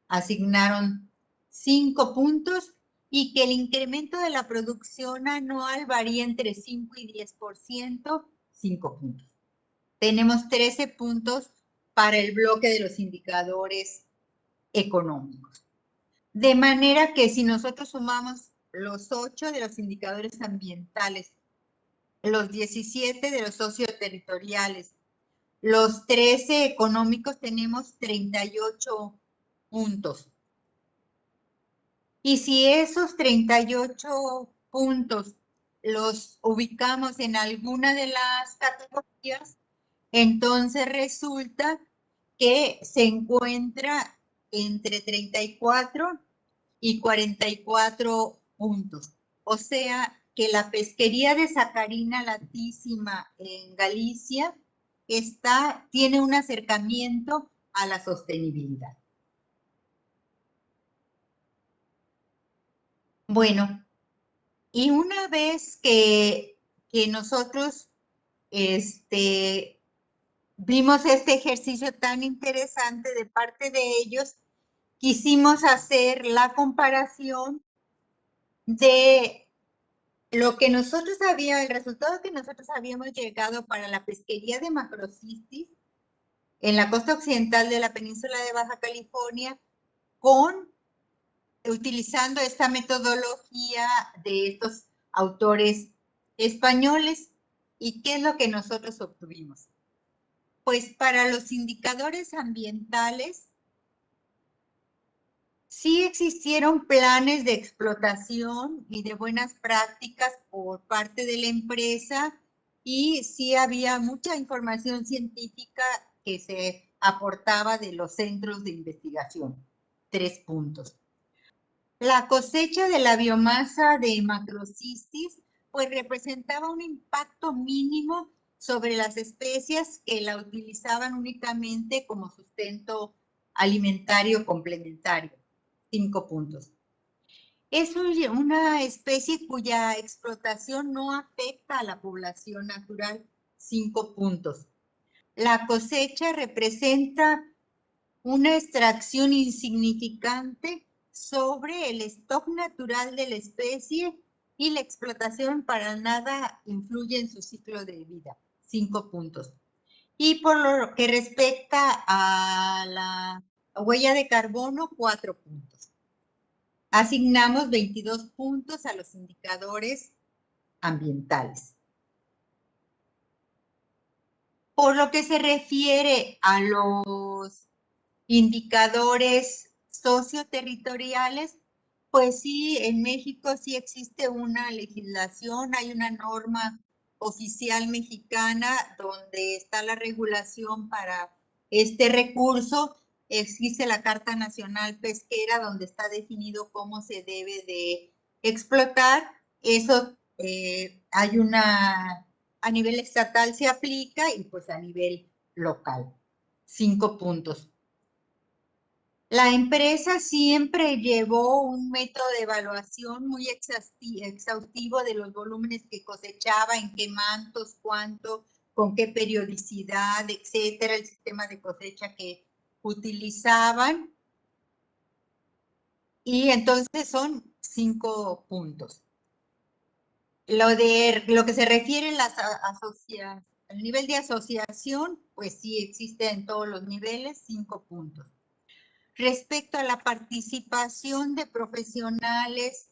Asignaron 5 puntos y que el incremento de la producción anual varía entre 5 y 10%, 5 puntos. Tenemos 13 puntos para el bloque de los indicadores económicos. De manera que si nosotros sumamos los 8 de los indicadores ambientales, los 17 de los socioterritoriales, los 13 económicos, tenemos 38 puntos. Y si esos 38 puntos los ubicamos en alguna de las categorías, entonces resulta que se encuentra entre 34 y 44 puntos. O sea que la pesquería de sacarina latísima en Galicia tiene un acercamiento a la sostenibilidad. Bueno, y una vez que nosotros vimos este ejercicio tan interesante de parte de ellos, quisimos hacer la comparación de lo que nosotros habíamos, el resultado que nosotros habíamos llegado para la pesquería de macrocistis en la costa occidental de la península de Baja California, utilizando esta metodología de estos autores españoles. ¿Y qué es lo que nosotros obtuvimos? Pues para los indicadores ambientales, sí existieron planes de explotación y de buenas prácticas por parte de la empresa y sí había mucha información científica que se aportaba de los centros de investigación. 3 puntos. La cosecha de la biomasa de macrocistis pues representaba un impacto mínimo sobre las especies que la utilizaban únicamente como sustento alimentario complementario. 5 puntos. Es una especie cuya explotación no afecta a la población natural. 5 puntos. La cosecha representa una extracción insignificante sobre el stock natural de la especie y la explotación para nada influye en su ciclo de vida. 5 puntos. Y por lo que respecta a la huella de carbono, 4 puntos. Asignamos 22 puntos a los indicadores ambientales. Por lo que se refiere a los indicadores socioterritoriales, pues sí, en México sí existe una legislación, hay una norma oficial mexicana donde está la regulación para este recurso. Existe la Carta Nacional Pesquera donde está definido cómo se debe de explotar. Eso hay a nivel estatal se aplica y pues a nivel local. 5 puntos. La empresa siempre llevó un método de evaluación muy exhaustivo de los volúmenes que cosechaba, en qué mantos, cuánto, con qué periodicidad, etcétera, el sistema de cosecha que utilizaban. Y entonces son 5 puntos. Lo que se refiere a las al nivel de asociación, pues sí existe en todos los niveles, 5 puntos. Respecto a la participación de profesionales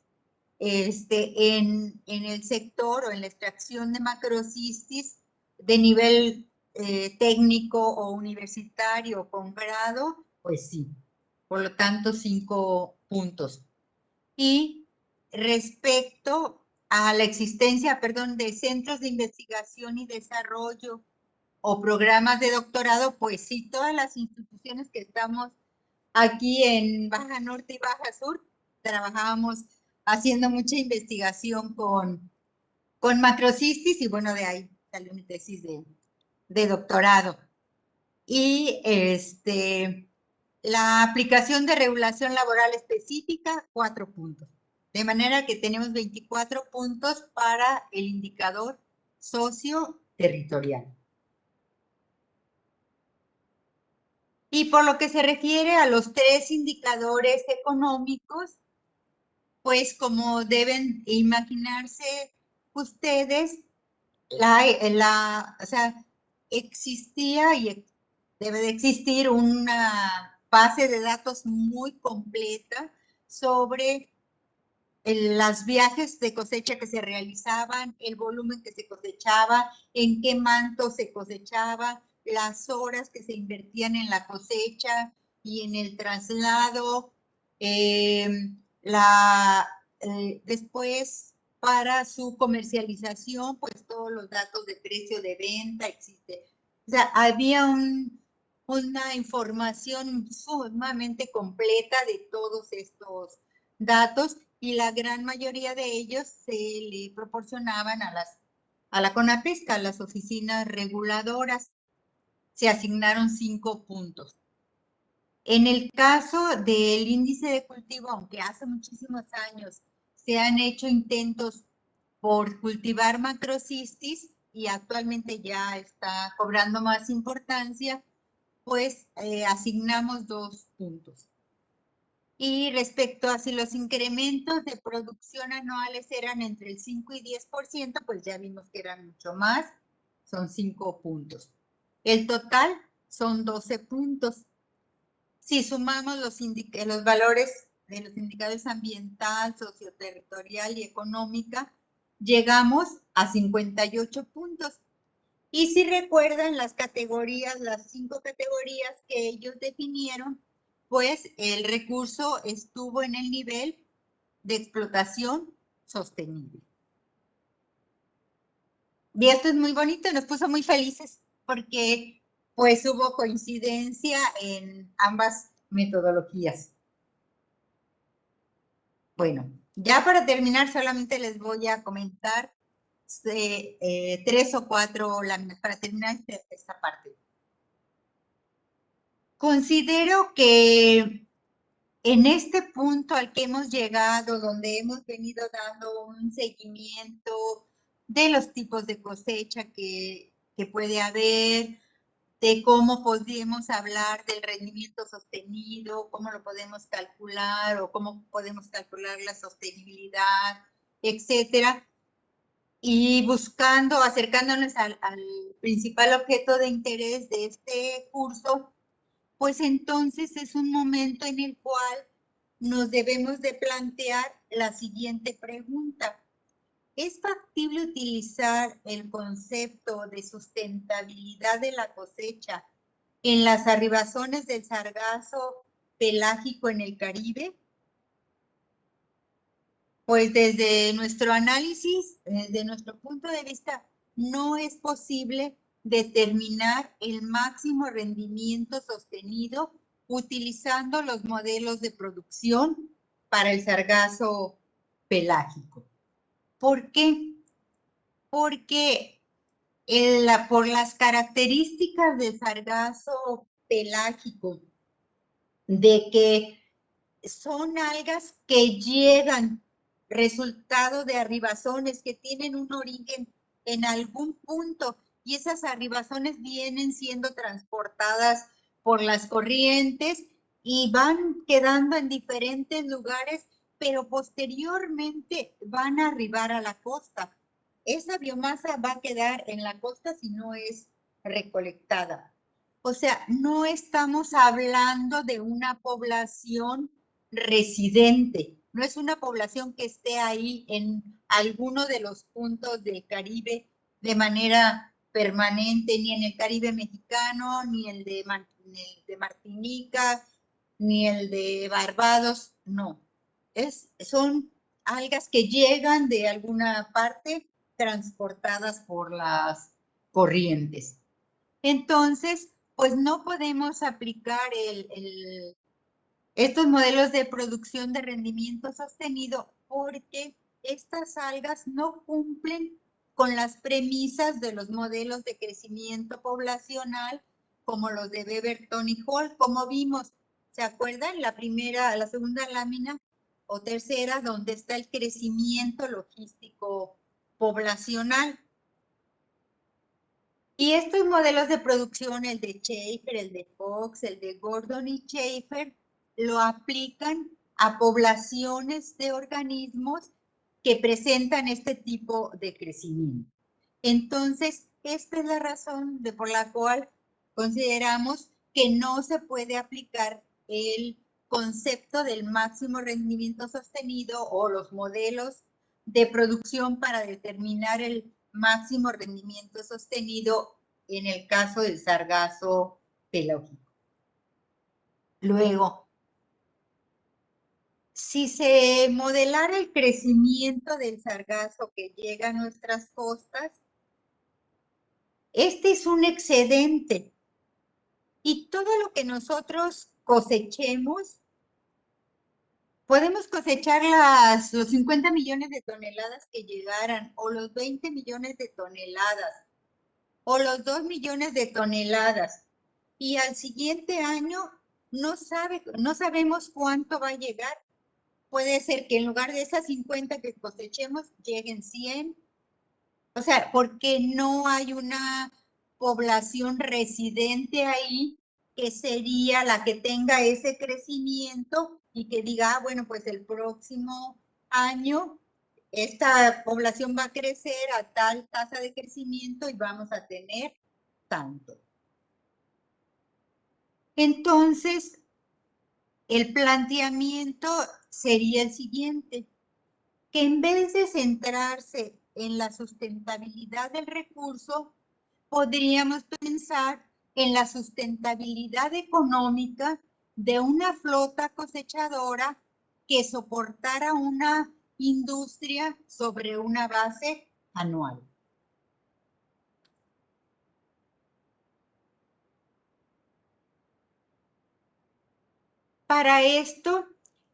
en el sector o en la extracción de macrocistis de nivel técnico o universitario con grado, pues sí. Por lo tanto, 5 puntos. Y respecto a la existencia, perdón, de centros de investigación y desarrollo o programas de doctorado, pues sí, todas las instituciones que estamos aquí en Baja Norte y Baja Sur trabajábamos haciendo mucha investigación con macrocistis y bueno, de ahí salió mi tesis de doctorado. Y la aplicación de regulación laboral específica, 4 puntos. De manera que tenemos 24 puntos para el indicador socio-territorial. Y por lo que se refiere a los 3 indicadores económicos, pues como deben imaginarse ustedes, o sea, existía y debe de existir una base de datos muy completa sobre los viajes de cosecha que se realizaban, el volumen que se cosechaba, en qué manto se cosechaba, las horas que se invertían en la cosecha y en el traslado, después para su comercialización, pues todos los datos de precio de venta existe. O sea, había una información sumamente completa de todos estos datos y la gran mayoría de ellos se le proporcionaban a la CONAPESCA, a las oficinas reguladoras. Se asignaron 5 puntos. En el caso del índice de cultivo, aunque hace muchísimos años se han hecho intentos por cultivar macrocistis y actualmente ya está cobrando más importancia, pues asignamos 2 puntos. Y respecto a si los incrementos de producción anuales eran entre el 5 y 10%, pues ya vimos que eran mucho más, son 5 puntos. El total son 12 puntos. Si sumamos los valores de los indicadores ambiental, socioterritorial y económica, llegamos a 58 puntos. Y si recuerdan las categorías, las 5 categorías que ellos definieron, pues el recurso estuvo en el nivel de explotación sostenible. Y esto es muy bonito, nos puso muy felices porque pues hubo coincidencia en ambas metodologías. Bueno, ya para terminar solamente les voy a comentar 3 o 4 láminas para terminar esta parte. Considero que en este punto al que hemos llegado, donde hemos venido dando un seguimiento de los tipos de cosecha que puede haber, de cómo podemos hablar del rendimiento sostenido, cómo lo podemos calcular o cómo podemos calcular la sostenibilidad, etcétera, y buscando, acercándonos al principal objeto de interés de este curso, pues entonces es un momento en el cual nos debemos de plantear la siguiente pregunta. ¿Es factible utilizar el concepto de sustentabilidad de la cosecha en las arribazones del sargazo pelágico en el Caribe? Pues desde nuestro análisis, desde nuestro punto de vista, no es posible determinar el máximo rendimiento sostenido utilizando los modelos de producción para el sargazo pelágico. ¿Por qué? Porque por las características del sargazo pelágico, de que son algas que llegan resultado de arribazones que tienen un origen en algún punto y esas arribazones vienen siendo transportadas por las corrientes y van quedando en diferentes lugares, pero posteriormente van a arribar a la costa. Esa biomasa va a quedar en la costa si no es recolectada. O sea, no estamos hablando de una población residente, no es una población que esté ahí en alguno de los puntos del Caribe de manera permanente, ni en el Caribe mexicano, ni el de Martinica, ni el de Barbados, no. Son algas que llegan de alguna parte transportadas por las corrientes. Entonces, pues no podemos aplicar estos modelos de producción de rendimiento sostenido porque estas algas no cumplen con las premisas de los modelos de crecimiento poblacional como los de Beverton y Hall, como vimos. ¿Se acuerdan? La segunda lámina o tercera, donde está el crecimiento logístico poblacional. Y estos modelos de producción, el de Schaefer, el de Fox, el de Gordon y Schaefer, lo aplican a poblaciones de organismos que presentan este tipo de crecimiento. Entonces, esta es la razón por la cual consideramos que no se puede aplicar el concepto del máximo rendimiento sostenido o los modelos de producción para determinar el máximo rendimiento sostenido en el caso del sargazo pelágico. Luego, si se modelara el crecimiento del sargazo que llega a nuestras costas, este es un excedente y todo lo que nosotros cosechemos, podemos cosechar los 50 millones de toneladas que llegaran o los 20 millones de toneladas o los 2 millones de toneladas y al siguiente año no sabemos cuánto va a llegar. Puede ser que en lugar de esas 50 que cosechemos, lleguen 100. O sea, porque no hay una población residente ahí que sería la que tenga ese crecimiento y que diga, bueno, pues el próximo año esta población va a crecer a tal tasa de crecimiento y vamos a tener tanto. Entonces, el planteamiento sería el siguiente, que en vez de centrarse en la sustentabilidad del recurso, podríamos pensar en la sustentabilidad económica de una flota cosechadora que soportara una industria sobre una base anual. Para esto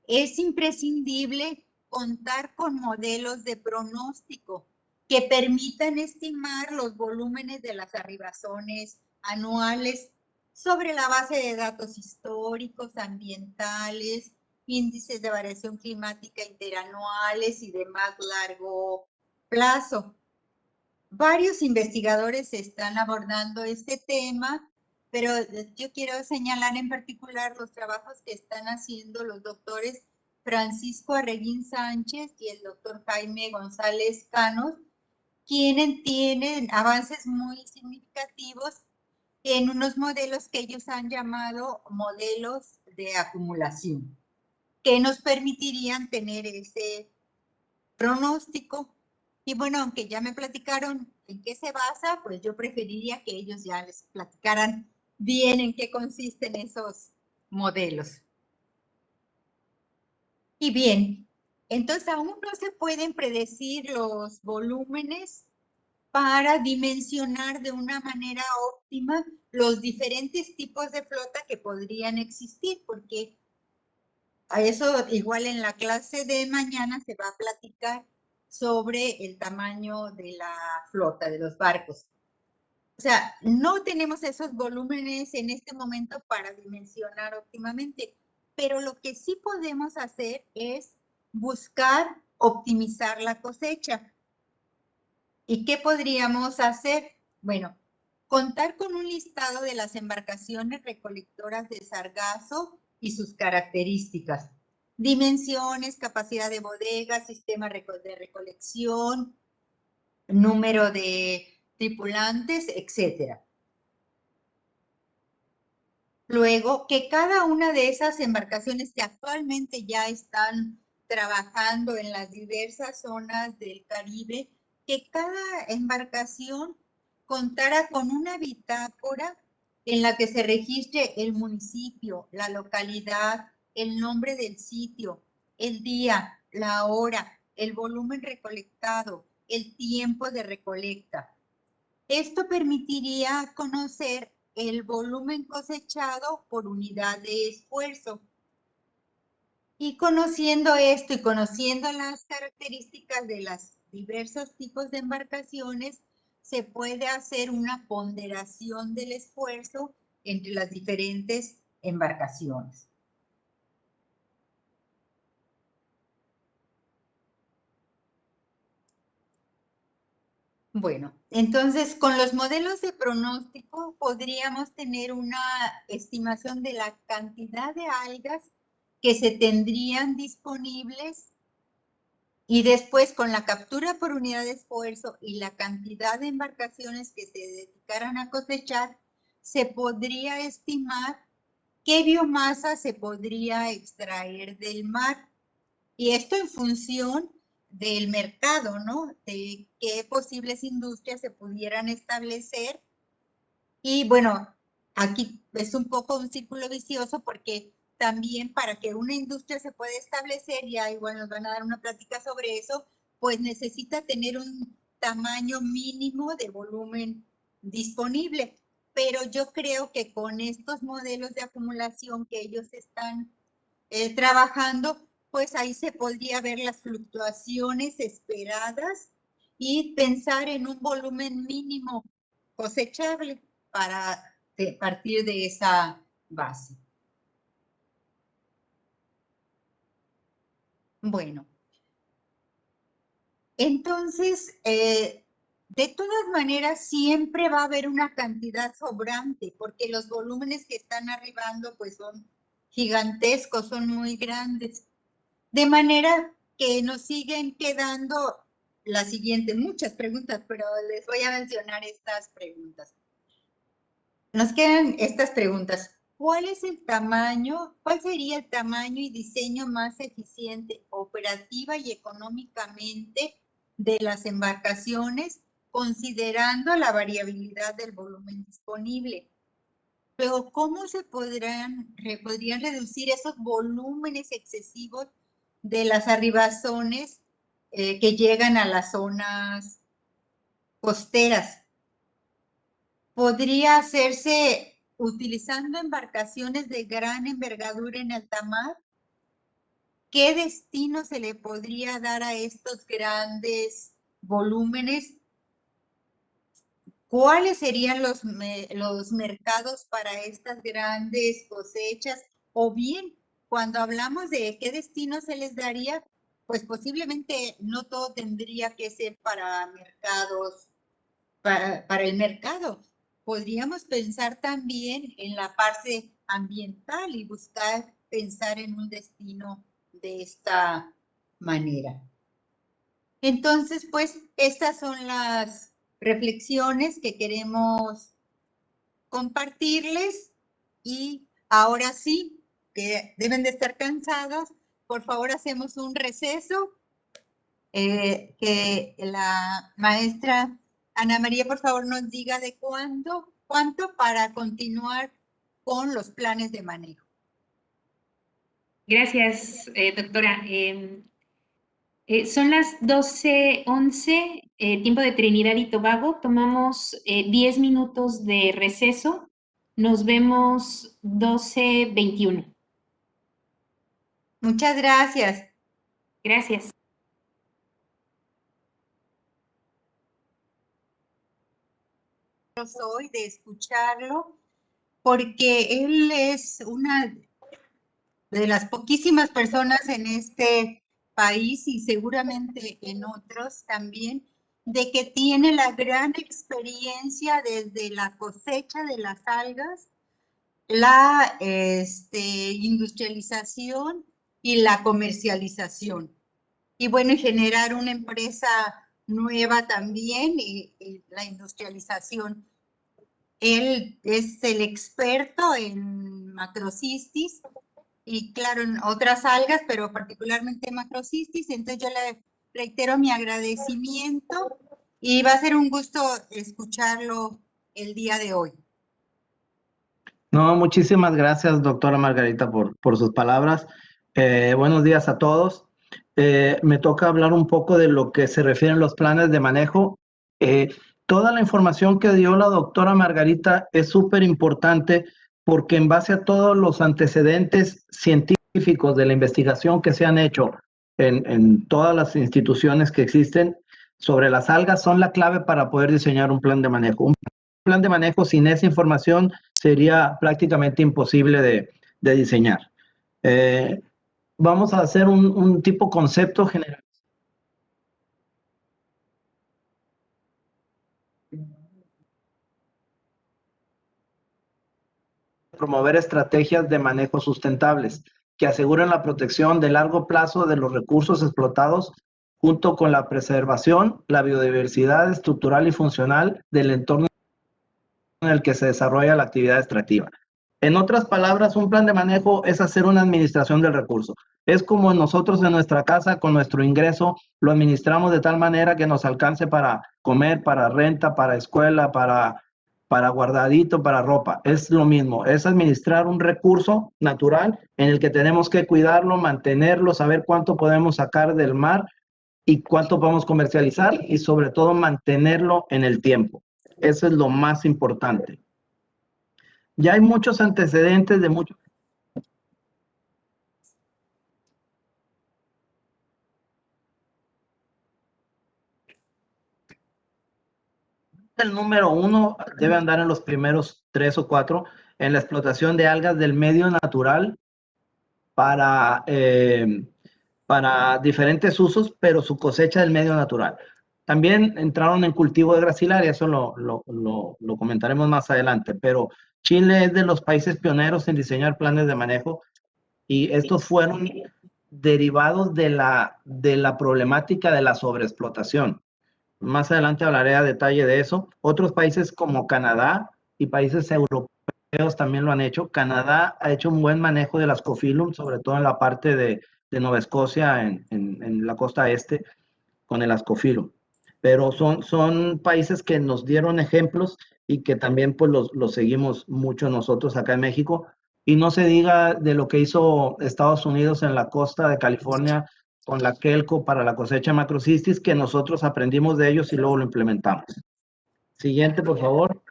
es imprescindible contar con modelos de pronóstico que permitan estimar los volúmenes de las arribazones anuales sobre la base de datos históricos, ambientales, índices de variación climática interanuales y de más largo plazo. Varios investigadores están abordando este tema, pero yo quiero señalar en particular los trabajos que están haciendo los doctores Francisco Arreguín Sánchez y el doctor Jaime González Canos, quienes tienen avances muy significativos en unos modelos que ellos han llamado modelos de acumulación, que nos permitirían tener ese pronóstico. Y bueno, aunque ya me platicaron en qué se basa, pues yo preferiría que ellos ya les platicaran bien en qué consisten esos modelos. Y bien, entonces aún no se pueden predecir los volúmenes para dimensionar de una manera óptima los diferentes tipos de flota que podrían existir, porque a eso igual en la clase de mañana se va a platicar sobre el tamaño de la flota, de los barcos. O sea, no tenemos esos volúmenes en este momento para dimensionar óptimamente, pero lo que sí podemos hacer es buscar optimizar la cosecha. ¿Y qué podríamos hacer? Bueno, contar con un listado de las embarcaciones recolectoras de sargazo y sus características, dimensiones, capacidad de bodega, sistema de recolección, número de tripulantes, etcétera. Luego, que cada una de esas embarcaciones que actualmente ya están trabajando en las diversas zonas del Caribe, que cada embarcación contara con una bitácora en la que se registre el municipio, la localidad, el nombre del sitio, el día, la hora, el volumen recolectado, el tiempo de recolecta. Esto permitiría conocer el volumen cosechado por unidad de esfuerzo. Y conociendo esto y conociendo las características de los diversos tipos de embarcaciones, se puede hacer una ponderación del esfuerzo entre las diferentes embarcaciones. Bueno, entonces con los modelos de pronóstico podríamos tener una estimación de la cantidad de algas que se tendrían disponibles y después con la captura por unidad de esfuerzo y la cantidad de embarcaciones que se dedicaran a cosechar, se podría estimar qué biomasa se podría extraer del mar. Y esto en función del mercado, ¿no? De qué posibles industrias se pudieran establecer. Y bueno, aquí es un poco un círculo vicioso porque también para que una industria se pueda establecer, ya igual nos van a dar una plática sobre eso, pues necesita tener un tamaño mínimo de volumen disponible. Pero yo creo que con estos modelos de acumulación que ellos están trabajando, pues ahí se podría ver las fluctuaciones esperadas y pensar en un volumen mínimo cosechable para partir de esa base. Bueno, entonces, de todas maneras, siempre va a haber una cantidad sobrante, porque los volúmenes que están arribando, pues son gigantescos, son muy grandes. De manera que nos siguen quedando las siguientes, muchas preguntas, pero les voy a mencionar estas preguntas. Nos quedan estas preguntas. ¿Cuál es el tamaño, cuál sería el tamaño y diseño más eficiente operativa y económicamente de las embarcaciones, considerando la variabilidad del volumen disponible? Luego, ¿cómo se podrían reducir esos volúmenes excesivos de las arribazones que llegan a las zonas costeras? ¿Podría hacerse utilizando embarcaciones de gran envergadura en alta mar? ¿Qué destino se le podría dar a estos grandes volúmenes? ¿Cuáles serían los mercados para estas grandes cosechas? O bien, cuando hablamos de qué destino se les daría, pues posiblemente no todo tendría que ser para mercados, para el mercado. Podríamos pensar también en la parte ambiental y buscar pensar en un destino de esta manera. Entonces, pues, estas son las reflexiones que queremos compartirles y ahora sí, que deben de estar cansados, por favor hacemos un receso que la maestra Ana María, por favor, nos diga de cuánto para continuar con los planes de manejo. Gracias, doctora. Son las 12:11, tiempo de Trinidad y Tobago. Tomamos 10 minutos de receso. Nos vemos 12:21. Muchas gracias. Gracias. Hoy de escucharlo, porque él es una de las poquísimas personas en este país y seguramente en otros también, de que tiene la gran experiencia desde la cosecha de las algas, la industrialización y la comercialización. Y bueno, y generar una empresa nueva también y la industrialización. Él es el experto en macrocistis y claro, en otras algas, pero particularmente macrocistis. Entonces yo le reitero mi agradecimiento y va a ser un gusto escucharlo el día de hoy. No, muchísimas gracias, doctora Margarita, por sus palabras. Buenos días a todos. Me toca hablar un poco de lo que se refieren los planes de manejo. Toda la información que dio la doctora Margarita es súper importante porque en base a todos los antecedentes científicos de la investigación que se han hecho en todas las instituciones que existen sobre las algas son la clave para poder diseñar un plan de manejo. Un plan de manejo sin esa información sería prácticamente imposible de diseñar. Vamos a hacer un tipo concepto general. Promover estrategias de manejo sustentables que aseguren la protección de largo plazo de los recursos explotados junto con la preservación, la biodiversidad estructural y funcional del entorno en el que se desarrolla la actividad extractiva. En otras palabras, un plan de manejo es hacer una administración del recurso. Es como nosotros en nuestra casa, con nuestro ingreso, lo administramos de tal manera que nos alcance para comer, para renta, para escuela, para guardadito, para ropa. Es lo mismo, es administrar un recurso natural en el que tenemos que cuidarlo, mantenerlo, saber cuánto podemos sacar del mar y cuánto podemos comercializar y sobre todo mantenerlo en el tiempo. Eso es lo más importante. Ya hay muchos antecedentes de muchos. El número 1 debe andar en los primeros 3 o 4 en la explotación de algas del medio natural para diferentes usos, pero su cosecha del medio natural. También entraron en cultivo de gracilaria, eso lo comentaremos más adelante, pero Chile es de los países pioneros en diseñar planes de manejo y estos fueron derivados de la problemática de la sobreexplotación. Más adelante hablaré a detalle de eso. Otros países como Canadá y países europeos también lo han hecho. Canadá ha hecho un buen manejo de las Ascophyllum, sobre todo en la parte de Nueva Escocia, en la costa este, con el Ascophyllum. Pero son países que nos dieron ejemplos y que también pues los seguimos mucho nosotros acá en México. Y no se diga de lo que hizo Estados Unidos en la costa de California con la Kelco para la cosecha de macrocistis, que nosotros aprendimos de ellos y luego lo implementamos. Siguiente, por favor.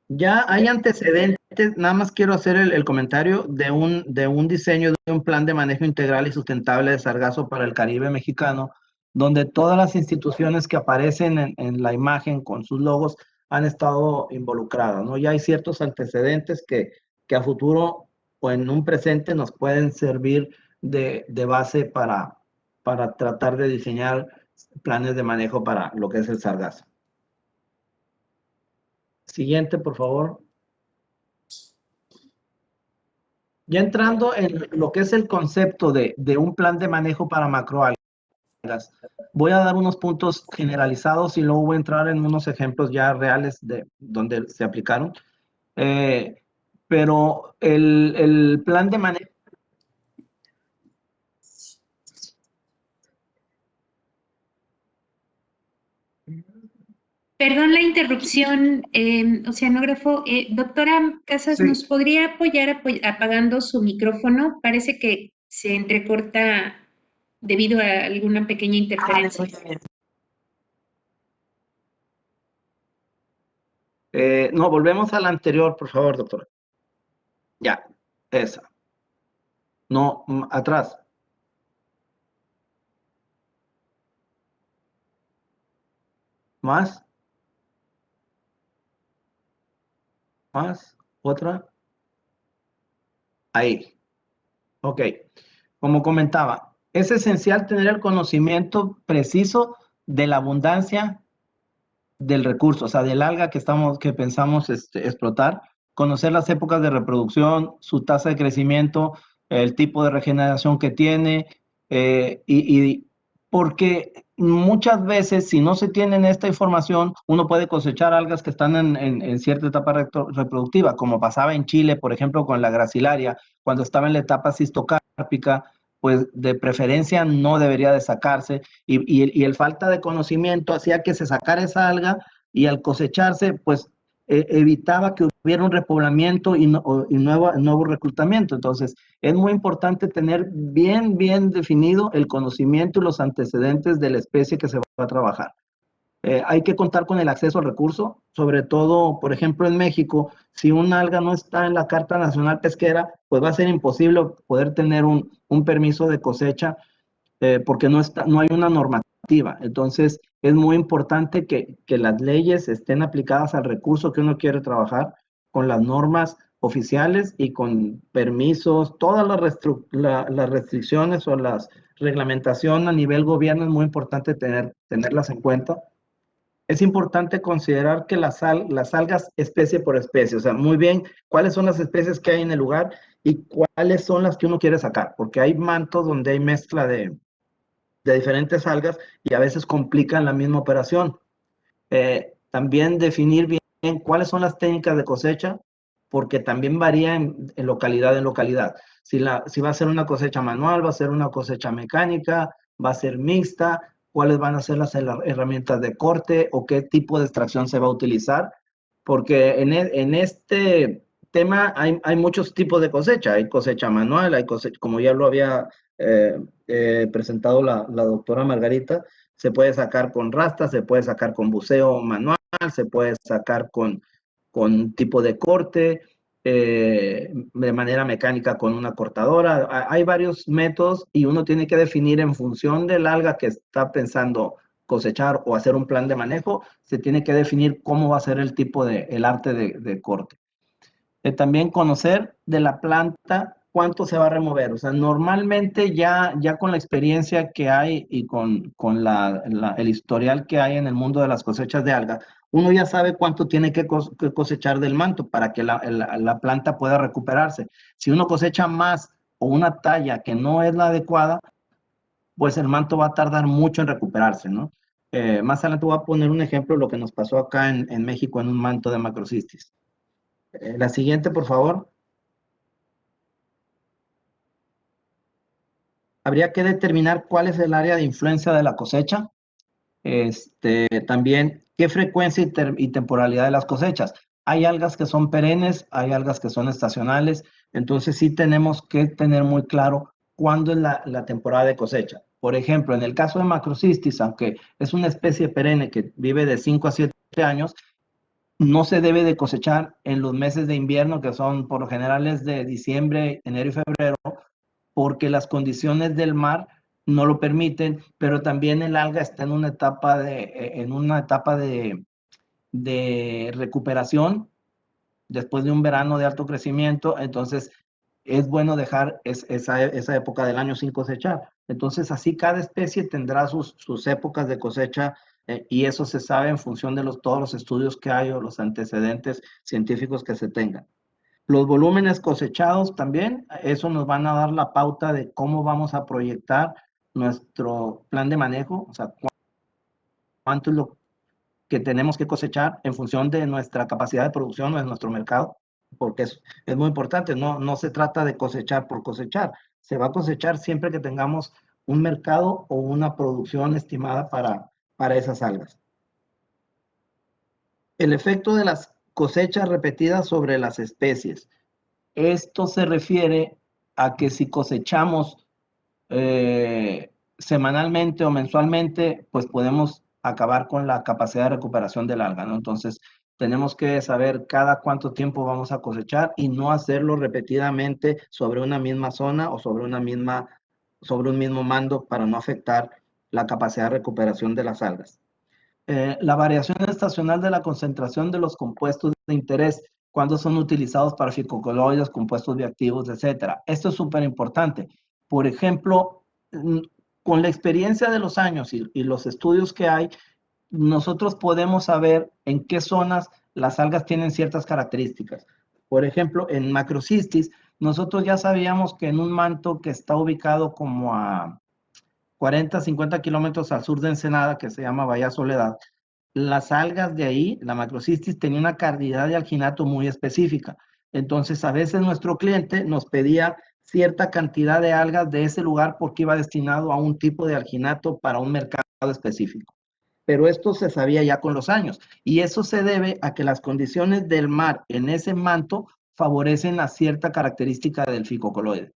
Ya hay antecedentes, nada más quiero hacer el comentario de un diseño de un plan de manejo integral y sustentable de sargazo para el Caribe mexicano, donde todas las instituciones que aparecen en la imagen con sus logos han estado involucradas, ¿no? Ya hay ciertos antecedentes que a futuro o en un presente nos pueden servir de base para tratar de diseñar planes de manejo para lo que es el sargazo. Siguiente, por favor. Ya entrando en lo que es el concepto de un plan de manejo para macroalgas, voy a dar unos puntos generalizados y luego voy a entrar en unos ejemplos ya reales de donde se aplicaron. pero el plan de manejo. Perdón la interrupción, oceanógrafo. Doctora Casas, Sí. ¿nos podría apoyar apagando su micrófono? Parece que se entrecorta debido a alguna pequeña interferencia. No, volvemos a la anterior, por favor, doctora. Ya, esa. No, atrás. Más. Más. Otra. Ahí. Ok. Como comentaba, es esencial tener el conocimiento preciso de la abundancia del recurso, o sea, del alga que pensamos explotar, conocer las épocas de reproducción, su tasa de crecimiento, el tipo de regeneración que tiene, y porque muchas veces, si no se tiene esta información, uno puede cosechar algas que están en cierta etapa reproductiva, como pasaba en Chile, por ejemplo, con la gracilaria, cuando estaba en la etapa cistocárpica, pues de preferencia no debería de sacarse, y el falta de conocimiento hacía que se sacara esa alga y al cosecharse, pues evitaba que hubiera un repoblamiento y nuevo reclutamiento. Entonces, es muy importante tener bien definido el conocimiento y los antecedentes de la especie que se va a trabajar. Hay que contar con el acceso al recurso, sobre todo, por ejemplo, en México, si un alga no está en la Carta Nacional Pesquera, pues va a ser imposible poder tener un permiso de cosecha porque no hay una normativa. Entonces, es muy importante que las leyes estén aplicadas al recurso que uno quiere trabajar con las normas oficiales y con permisos, todas las restricciones o las reglamentación a nivel gobierno es muy importante tenerlas en cuenta. Es importante considerar que las algas especie por especie, o sea, muy bien, cuáles son las especies que hay en el lugar y cuáles son las que uno quiere sacar, porque hay mantos donde hay mezcla de diferentes algas y a veces complican la misma operación. También definir bien cuáles son las técnicas de cosecha, porque también varía en localidad en localidad. Si va a ser una cosecha manual, va a ser una cosecha mecánica, va a ser mixta, cuáles van a ser las herramientas de corte o qué tipo de extracción se va a utilizar, porque en este tema hay muchos tipos de cosecha. Hay cosecha manual, hay cosecha, como ya lo había presentado la doctora Margarita, se puede sacar con rastas, se puede sacar con buceo manual, se puede sacar con tipo de corte, de manera mecánica con una cortadora. Hay varios métodos y uno tiene que definir en función del alga que está pensando cosechar o hacer un plan de manejo, se tiene que definir cómo va a ser el arte de corte. También conocer de la planta cuánto se va a remover. O sea, normalmente ya con la experiencia que hay y con el historial que hay en el mundo de las cosechas de algas, uno ya sabe cuánto tiene que cosechar del manto para que la planta pueda recuperarse. Si uno cosecha más o una talla que no es la adecuada, pues el manto va a tardar mucho en recuperarse, ¿no? Más adelante voy a poner un ejemplo de lo que nos pasó acá en México en un manto de macrocistis. La siguiente, por favor. Habría que determinar cuál es el área de influencia de la cosecha. También, qué frecuencia y temporalidad de las cosechas. Hay algas que son perennes, hay algas que son estacionales, entonces sí tenemos que tener muy claro cuándo es la temporada de cosecha. Por ejemplo, en el caso de Macrocistis, aunque es una especie perenne que vive de 5 a 7 años, no se debe de cosechar en los meses de invierno, que son por lo general de diciembre, enero y febrero, porque las condiciones del mar no lo permiten, pero también el alga está en una etapa de recuperación después de un verano de alto crecimiento, entonces es bueno dejar esa época del año sin cosechar. Entonces así cada especie tendrá sus épocas de cosecha y eso se sabe en función de todos los estudios que hay o los antecedentes científicos que se tengan. Los volúmenes cosechados también, eso nos van a dar la pauta de cómo vamos a proyectar nuestro plan de manejo, o sea, cuánto es lo que tenemos que cosechar en función de nuestra capacidad de producción o de nuestro mercado. porque es muy importante, no se trata de cosechar por cosechar, se va a cosechar siempre que tengamos un mercado o una producción estimada para esas algas. El efecto de las cosechas repetidas sobre las especies. Esto se refiere a que si cosechamos semanalmente o mensualmente, pues podemos acabar con la capacidad de recuperación del alga, ¿no? Entonces, tenemos que saber cada cuánto tiempo vamos a cosechar y no hacerlo repetidamente sobre una misma zona o sobre un mismo mando para no afectar la capacidad de recuperación de las algas. La variación estacional de la concentración de los compuestos de interés, cuando son utilizados para fitocoloides, compuestos bioactivos, etcétera. Esto es súper importante. Por ejemplo, con la experiencia de los años y los estudios que hay, nosotros podemos saber en qué zonas las algas tienen ciertas características. Por ejemplo, en Macrocystis, nosotros ya sabíamos que en un manto que está ubicado como a 40, 50 kilómetros al sur de Ensenada, que se llama Bahía Soledad, las algas de ahí, la Macrocystis, tenía una cantidad de alginato muy específica. Entonces, a veces nuestro cliente nos pedía cierta cantidad de algas de ese lugar porque iba destinado a un tipo de alginato para un mercado específico. Pero esto se sabía ya con los años, y eso se debe a que las condiciones del mar en ese manto favorecen a cierta característica del fitocoloide.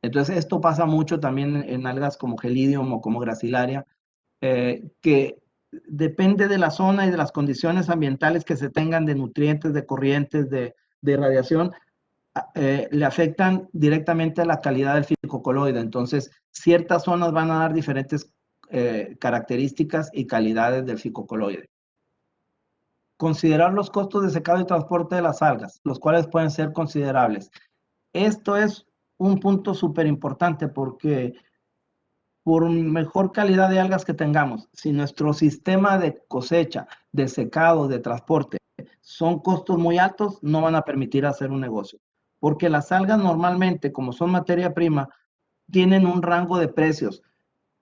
Entonces, esto pasa mucho también en algas como Gelidium o como Gracilaria, que depende de la zona y de las condiciones ambientales que se tengan de nutrientes, de corrientes, de radiación, le afectan directamente a la calidad del fitocoloide. Entonces, ciertas zonas van a dar diferentes características y calidades del fitocoloide. Considerar los costos de secado y transporte de las algas, los cuales pueden ser considerables. Esto es un punto súper importante porque por mejor calidad de algas que tengamos, si nuestro sistema de cosecha, de secado, de transporte son costos muy altos, no van a permitir hacer un negocio. Porque las algas normalmente, como son materia prima, tienen un rango de precios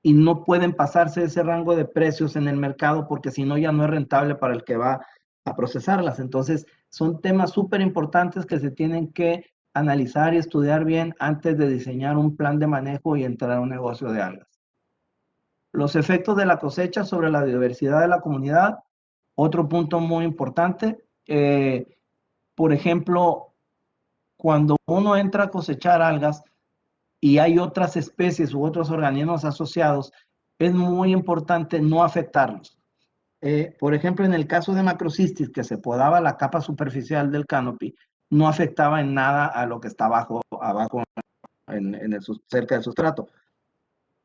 y no pueden pasarse ese rango de precios en el mercado porque si no ya no es rentable para el que va a procesarlas. Entonces, son temas súper importantes que se tienen que analizar y estudiar bien antes de diseñar un plan de manejo y entrar a un negocio de algas. Los efectos de la cosecha sobre la biodiversidad de la comunidad, otro punto muy importante. Por ejemplo, cuando uno entra a cosechar algas y hay otras especies u otros organismos asociados, es muy importante no afectarlos. Por ejemplo, en el caso de Macrocystis, que se podaba la capa superficial del canopy, no afectaba en nada a lo que está abajo cerca del sustrato.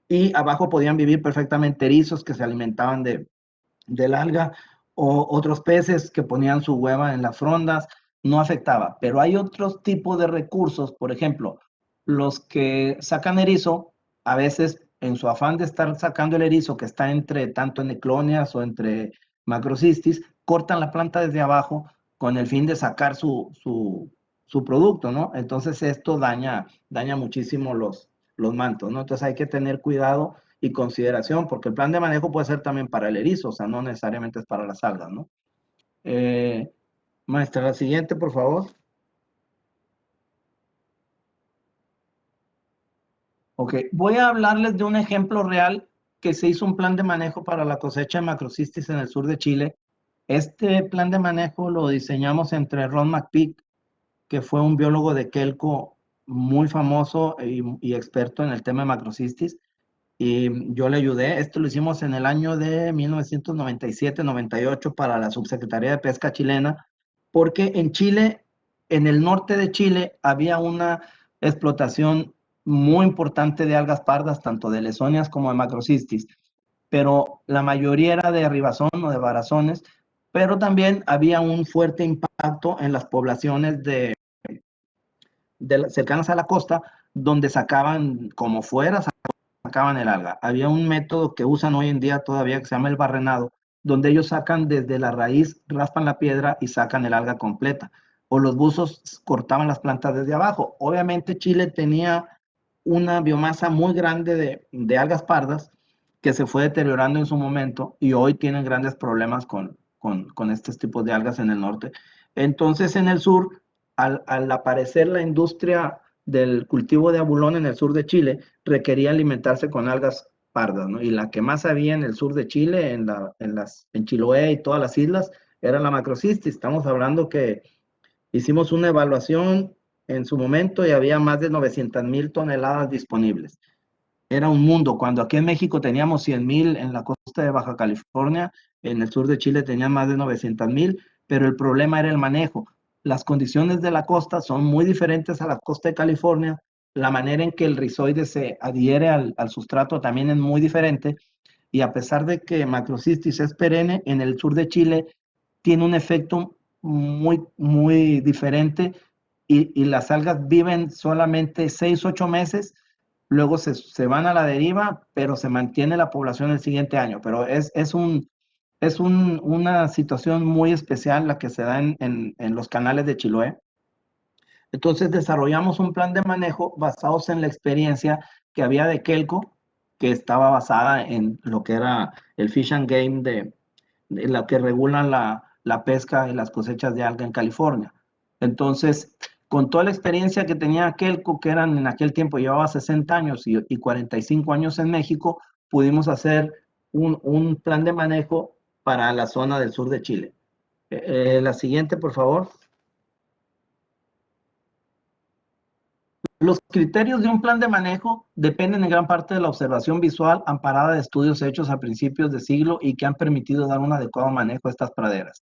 Y abajo podían vivir perfectamente erizos que se alimentaban del alga o otros peces que ponían su hueva en las frondas, no afectaba. Pero hay otros tipos de recursos, por ejemplo, los que sacan erizo, a veces en su afán de estar sacando el erizo que está tanto en eclonias o entre Macrocystis, cortan la planta desde abajo con el fin de sacar su producto, ¿no? Entonces esto daña muchísimo los mantos, ¿no? Entonces hay que tener cuidado y consideración, porque el plan de manejo puede ser también para el erizo, o sea, no necesariamente es para las algas, ¿no? Maestra, la siguiente, por favor. Ok, voy a hablarles de un ejemplo real que se hizo un plan de manejo para la cosecha de Macrocystis en el sur de Chile. Este plan de manejo lo diseñamos entre Ron McPeak, que fue un biólogo de Kelco muy famoso y experto en el tema de Macrocystis, y yo le ayudé. Esto lo hicimos en el año de 1997-98 para la Subsecretaría de Pesca chilena, porque en Chile, en el norte de Chile, había una explotación muy importante de algas pardas, tanto de lesonias como de Macrocystis, pero la mayoría era de arribazón o de varazones, pero también había un fuerte impacto en las poblaciones cercanas a la costa, donde sacaban como fuera, sacaban el alga. Había un método que usan hoy en día todavía que se llama el barrenado, donde ellos sacan desde la raíz, raspan la piedra y sacan el alga completa. O los buzos cortaban las plantas desde abajo. Obviamente Chile tenía una biomasa muy grande de algas pardas que se fue deteriorando en su momento y hoy tienen grandes problemas con estos tipos de algas en el norte. Entonces en el sur al aparecer la industria del cultivo de abulón en el sur de Chile, requería alimentarse con algas pardas, ¿no? Y la que más había en el sur de Chile, en Chiloé y todas las islas, era la Macrocystis. Estamos hablando que hicimos una evaluación en su momento y había más de 900,000 toneladas disponibles. Era un mundo, cuando aquí en México teníamos 100,000 en la costa de Baja California, en el sur de Chile tenían más de 900,000, pero el problema era el manejo. Las condiciones de la costa son muy diferentes a la costa de California, la manera en que el rizoide se adhiere al sustrato también es muy diferente, y a pesar de que Macrocystis es perenne, en el sur de Chile tiene un efecto muy diferente, y las algas viven solamente 6, 8 meses, luego se van a la deriva, pero se mantiene la población el siguiente año. Pero una situación muy especial la que se da en los canales de Chiloé. Entonces desarrollamos un plan de manejo basados en la experiencia que había de Kelco, que estaba basada en lo que era el Fish and Game de la que regulan la pesca y las cosechas de alga en California. Entonces, con toda la experiencia que tenía Kelco, que eran en aquel tiempo, llevaba 60 años y 45 años en México, pudimos hacer un plan de manejo para la zona del sur de Chile. La siguiente, por favor. Los criterios de un plan de manejo dependen en gran parte de la observación visual amparada de estudios hechos a principios de siglo y que han permitido dar un adecuado manejo a estas praderas.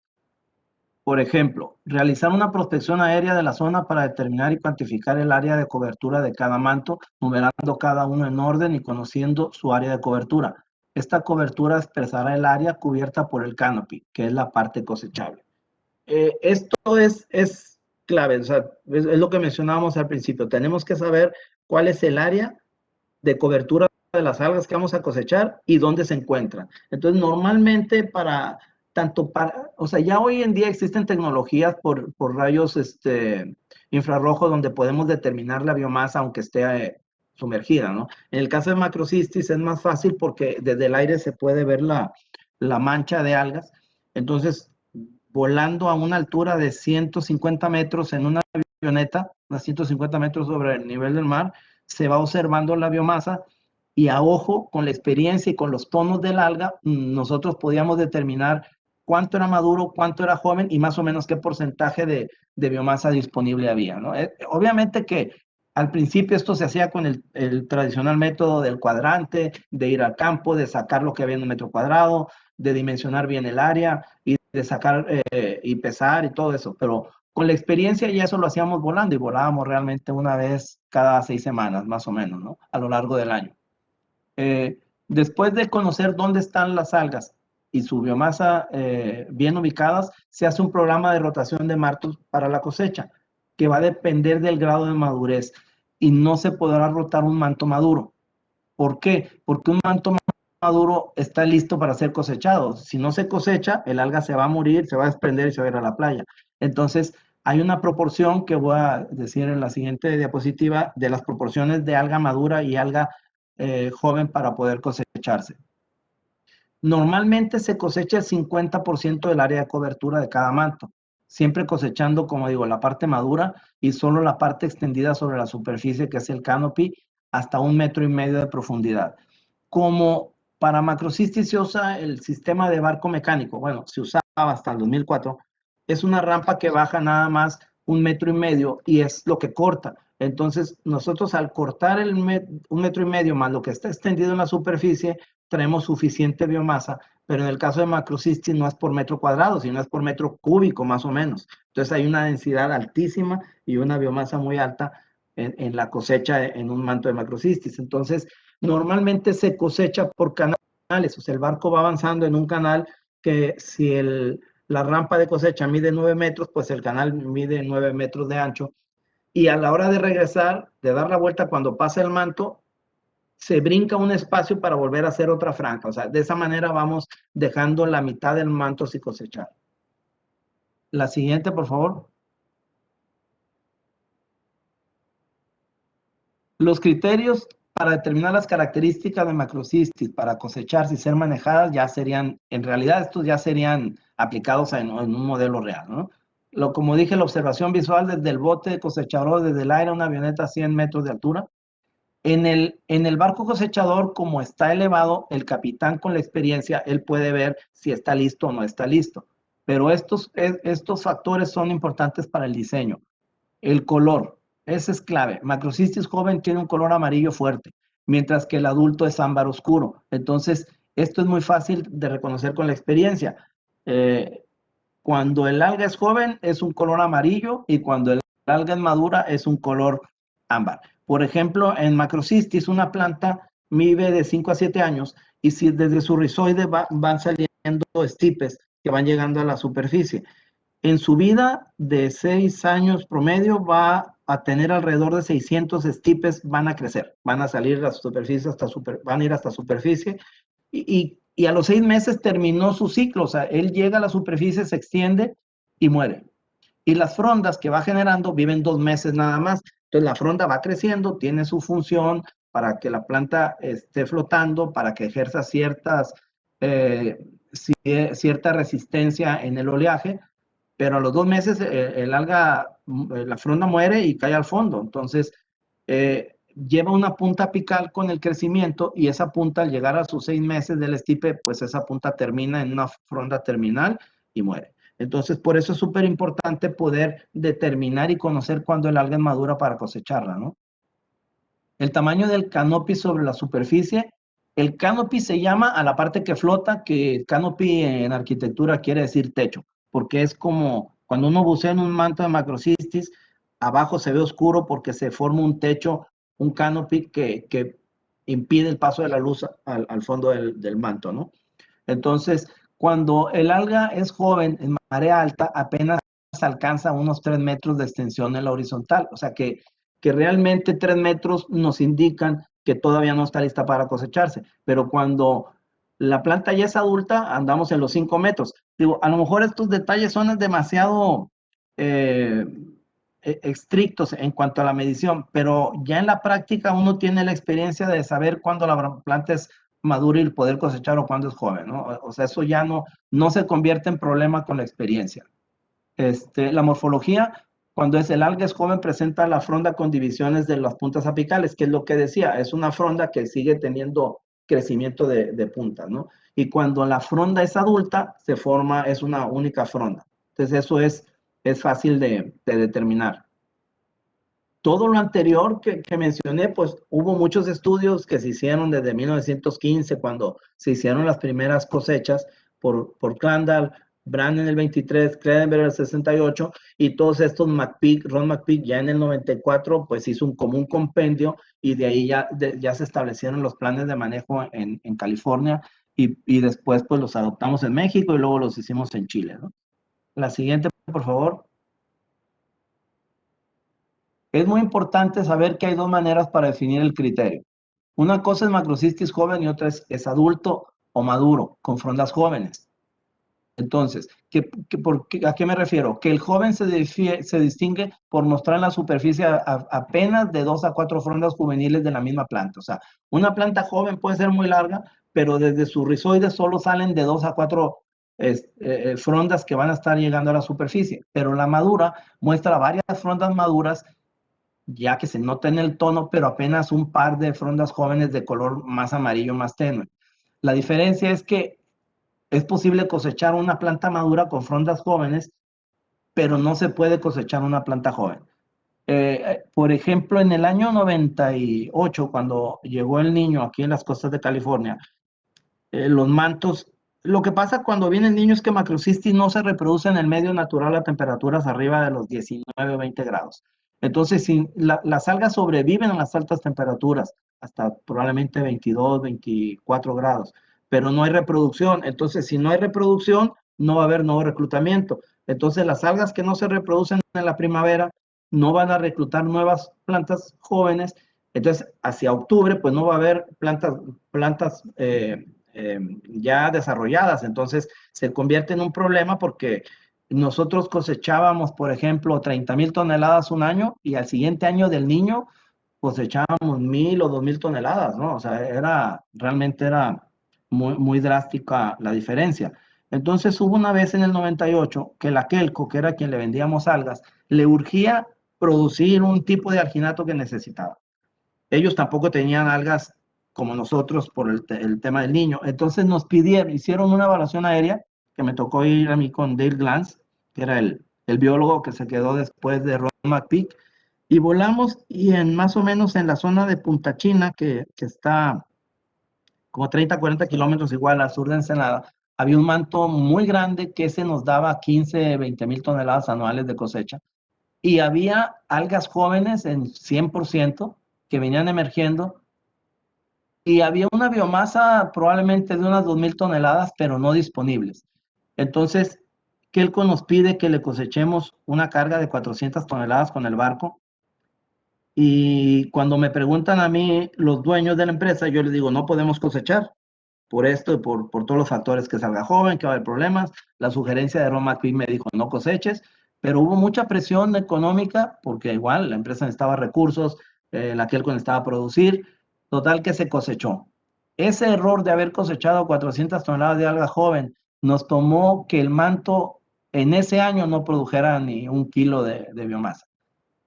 Por ejemplo, realizar una prospección aérea de la zona para determinar y cuantificar el área de cobertura de cada manto, numerando cada uno en orden y conociendo su área de cobertura. Esta cobertura expresará el área cubierta por el canopy, que es la parte cosechable. Esto es clave, o sea, es lo que mencionábamos al principio. Tenemos que saber cuál es el área de cobertura de las algas que vamos a cosechar y dónde se encuentran. Entonces, normalmente o sea, ya hoy en día existen tecnologías por rayos infrarrojos donde podemos determinar la biomasa aunque esté sumergida, ¿no? En el caso de Macrocystis es más fácil porque desde el aire se puede ver la mancha de algas. Entonces, volando a una altura de 150 metros en una avioneta, a 150 metros sobre el nivel del mar, se va observando la biomasa, y a ojo, con la experiencia y con los tonos del alga, nosotros podíamos determinar cuánto era maduro, cuánto era joven y más o menos qué porcentaje de biomasa disponible había, ¿no? Obviamente que al principio esto se hacía con el tradicional método del cuadrante, de ir al campo, de sacar lo que había en un metro cuadrado, de dimensionar bien el área y de sacar y pesar y todo eso, pero con la experiencia ya eso lo hacíamos volando, y volábamos realmente una vez cada 6 semanas, más o menos, ¿no? A lo largo del año. Después de conocer dónde están las algas y su biomasa bien ubicadas, se hace un programa de rotación de mantos para la cosecha, que va a depender del grado de madurez, y no se podrá rotar un manto maduro. ¿Por qué? Porque un manto maduro está listo para ser cosechado. Si no se cosecha, el alga se va a morir, se va a desprender y se va a ir a la playa. Entonces, hay una proporción que voy a decir en la siguiente diapositiva de las proporciones de alga madura y alga joven para poder cosecharse. Normalmente se cosecha el 50% del área de cobertura de cada manto, siempre cosechando, como digo, la parte madura y solo la parte extendida sobre la superficie, que es el canopy, hasta 1,5 metros de profundidad. Como para Macrocystis se usa el sistema de barco mecánico, bueno, se usaba hasta el 2004, es una rampa que baja nada más 1,5 metros y es lo que corta. Entonces, nosotros al cortar 1,5 metros más lo que está extendido en la superficie, traemos suficiente biomasa, pero en el caso de Macrocystis no es por metro cuadrado, sino es por metro cúbico más o menos. Entonces hay una densidad altísima y una biomasa muy alta en la cosecha en un manto de Macrocystis. Entonces, normalmente se cosecha por canales, o sea, el barco va avanzando en un canal que si la rampa de cosecha mide 9 metros, pues el canal mide 9 metros de ancho, y a la hora de regresar, de dar la vuelta cuando pasa el manto, se brinca un espacio para volver a hacer otra franja. O sea, de esa manera vamos dejando la mitad del manto sin cosechar. La siguiente, por favor. Los criterios para determinar las características de Macrocystis para cosecharse y ser manejadas ya serían, en realidad estos ya serían aplicados en un modelo real, ¿no? Como dije, la observación visual desde el bote cosechador, desde el aire, una avioneta a 100 metros de altura. En el barco cosechador, como está elevado, el capitán con la experiencia, él puede ver si está listo o no está listo. Pero estos factores son importantes para el diseño. El color, ese es clave. Macrocystis joven tiene un color amarillo fuerte, mientras que el adulto es ámbar oscuro. Entonces, esto es muy fácil de reconocer con la experiencia. Cuando el alga es joven es un color amarillo y cuando el alga es madura es un color ámbar. Por ejemplo, en Macrocystis una planta vive de 5 a 7 años y si desde su rizoide van saliendo estipes que van llegando a la superficie. En su vida de 6 años promedio va a tener alrededor de 600 estipes, van a crecer, van a salir a la superficie van a ir hasta superficie y a los 6 meses terminó su ciclo, o sea, él llega a la superficie, se extiende y muere. Y las frondas que va generando viven 2 meses nada más. Entonces la fronda va creciendo, tiene su función para que la planta esté flotando, para que ejerza cierta resistencia en el oleaje, pero a los 2 meses el alga, la fronda muere y cae al fondo. Entonces, lleva una punta apical con el crecimiento y esa punta al llegar a sus 6 meses del estipe, pues esa punta termina en una fronda terminal y muere. Entonces, por eso es súper importante poder determinar y conocer cuándo el alga es madura para cosecharla, ¿no? El tamaño del canopy sobre la superficie. El canopy se llama a la parte que flota, que canopy en arquitectura quiere decir techo, porque es como cuando uno bucea en un manto de Macrocystis, abajo se ve oscuro porque se forma un techo, un canopy que impide el paso de la luz al fondo del manto, ¿no? Entonces, cuando el alga es joven, en marea alta, apenas alcanza unos 3 metros de extensión en la horizontal. O sea que realmente 3 metros nos indican que todavía no está lista para cosecharse. Pero cuando la planta ya es adulta, andamos en los 5 metros. Digo, a lo mejor estos detalles son demasiado estrictos en cuanto a la medición, pero ya en la práctica uno tiene la experiencia de saber cuándo la planta es madura y poder cosechar o cuando es joven, ¿no? O sea, eso ya no se convierte en problema con la experiencia. La morfología, cuando el alga es joven, presenta la fronda con divisiones de las puntas apicales, que es lo que decía, es una fronda que sigue teniendo crecimiento de puntas, ¿no? Y cuando la fronda es adulta, es una única fronda. Entonces, eso es fácil de determinar. Todo lo anterior que mencioné, pues hubo muchos estudios que se hicieron desde 1915, cuando se hicieron las primeras cosechas por Crandall, Brand en el 23, Kredenberg en el 68, y todos estos Ron McPeak ya en el 94, pues hizo como un compendio, y de ahí ya se establecieron los planes de manejo en California, y después pues los adoptamos en México, y luego los hicimos en Chile, ¿no? La siguiente, por favor. Es muy importante saber que hay 2 maneras para definir el criterio. Una cosa es Macrocystis joven y otra es adulto o maduro, con frondas jóvenes. Entonces, ¿a qué me refiero? Que el joven se distingue por mostrar en la superficie apenas de 2 a 4 frondas juveniles de la misma planta. O sea, una planta joven puede ser muy larga, pero desde su rizoide solo salen de 2 a 4 frondas que van a estar llegando a la superficie. Pero la madura muestra varias frondas maduras, ya que se nota en el tono, pero apenas un par de frondas jóvenes de color más amarillo, más tenue. La diferencia es que es posible cosechar una planta madura con frondas jóvenes, pero no se puede cosechar una planta joven. Por ejemplo, en el año 98, cuando llegó el Niño aquí en las costas de California, los mantos, lo que pasa cuando viene el Niño es que Macrocystis no se reproduce en el medio natural a temperaturas arriba de los 19 o 20 grados. Entonces, si las algas sobreviven a las altas temperaturas, hasta probablemente 22, 24 grados, pero no hay reproducción. Entonces, si no hay reproducción, no va a haber nuevo reclutamiento. Entonces, las algas que no se reproducen en la primavera no van a reclutar nuevas plantas jóvenes. Entonces, hacia octubre, pues no va a haber plantas ya desarrolladas. Entonces, se convierte en un problema porque nosotros cosechábamos, por ejemplo, 30,000 toneladas un año y al siguiente año del Niño cosechábamos 1,000 o 2,000 toneladas, ¿no? O sea, realmente era muy, muy drástica la diferencia. Entonces hubo una vez en el 98 que la Kelco, que era quien le vendíamos algas, le urgía producir un tipo de alginato que necesitaba. Ellos tampoco tenían algas como nosotros por el tema del niño. Entonces nos pidieron, hicieron una evaluación aérea, que me tocó ir a mí con Dale Glantz, que era el biólogo que se quedó después de Ron McPeak, y volamos y en más o menos en la zona de Punta China, que está como 30, 40 kilómetros igual al sur de Ensenada, había un manto muy grande que se nos daba 15, 20 mil toneladas anuales de cosecha. Y había algas jóvenes en 100% que venían emergiendo y había una biomasa probablemente de unas 2,000 toneladas, pero no disponibles. Entonces, Kelco nos pide que le cosechemos una carga de 400 toneladas con el barco. Y cuando me preguntan a mí los dueños de la empresa, yo les digo, no podemos cosechar por esto y por todos los factores, que salga joven, que va a haber problemas. La sugerencia de Ron McPeak me dijo, no coseches, pero hubo mucha presión económica porque igual la empresa necesitaba recursos, la Kelco necesitaba producir, total que se cosechó. Ese error de haber cosechado 400 toneladas de alga joven nos tomó que el manto en ese año no produjera ni 1 kilo de biomasa.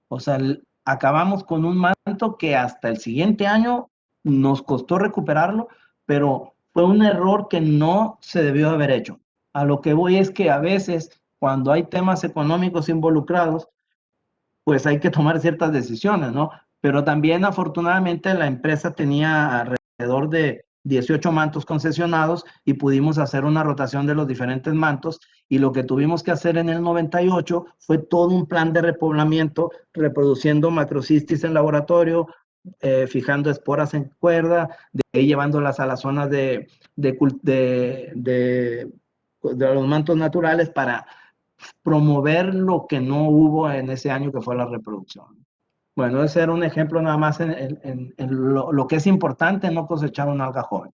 O sea, acabamos con un manto que hasta el siguiente año nos costó recuperarlo, pero fue un error que no se debió haber hecho. A lo que voy es que a veces, cuando hay temas económicos involucrados, pues hay que tomar ciertas decisiones, ¿no? Pero también afortunadamente la empresa tenía alrededor de 18 mantos concesionados y pudimos hacer una rotación de los diferentes mantos, y lo que tuvimos que hacer en el 98 fue todo un plan de repoblamiento, reproduciendo macrocistis en laboratorio, fijando esporas en cuerda, de ahí llevándolas a las zonas de los mantos naturales para promover lo que no hubo en ese año, que fue la reproducción. Bueno, ese era un ejemplo nada más en lo que es importante, no cosechar una alga joven.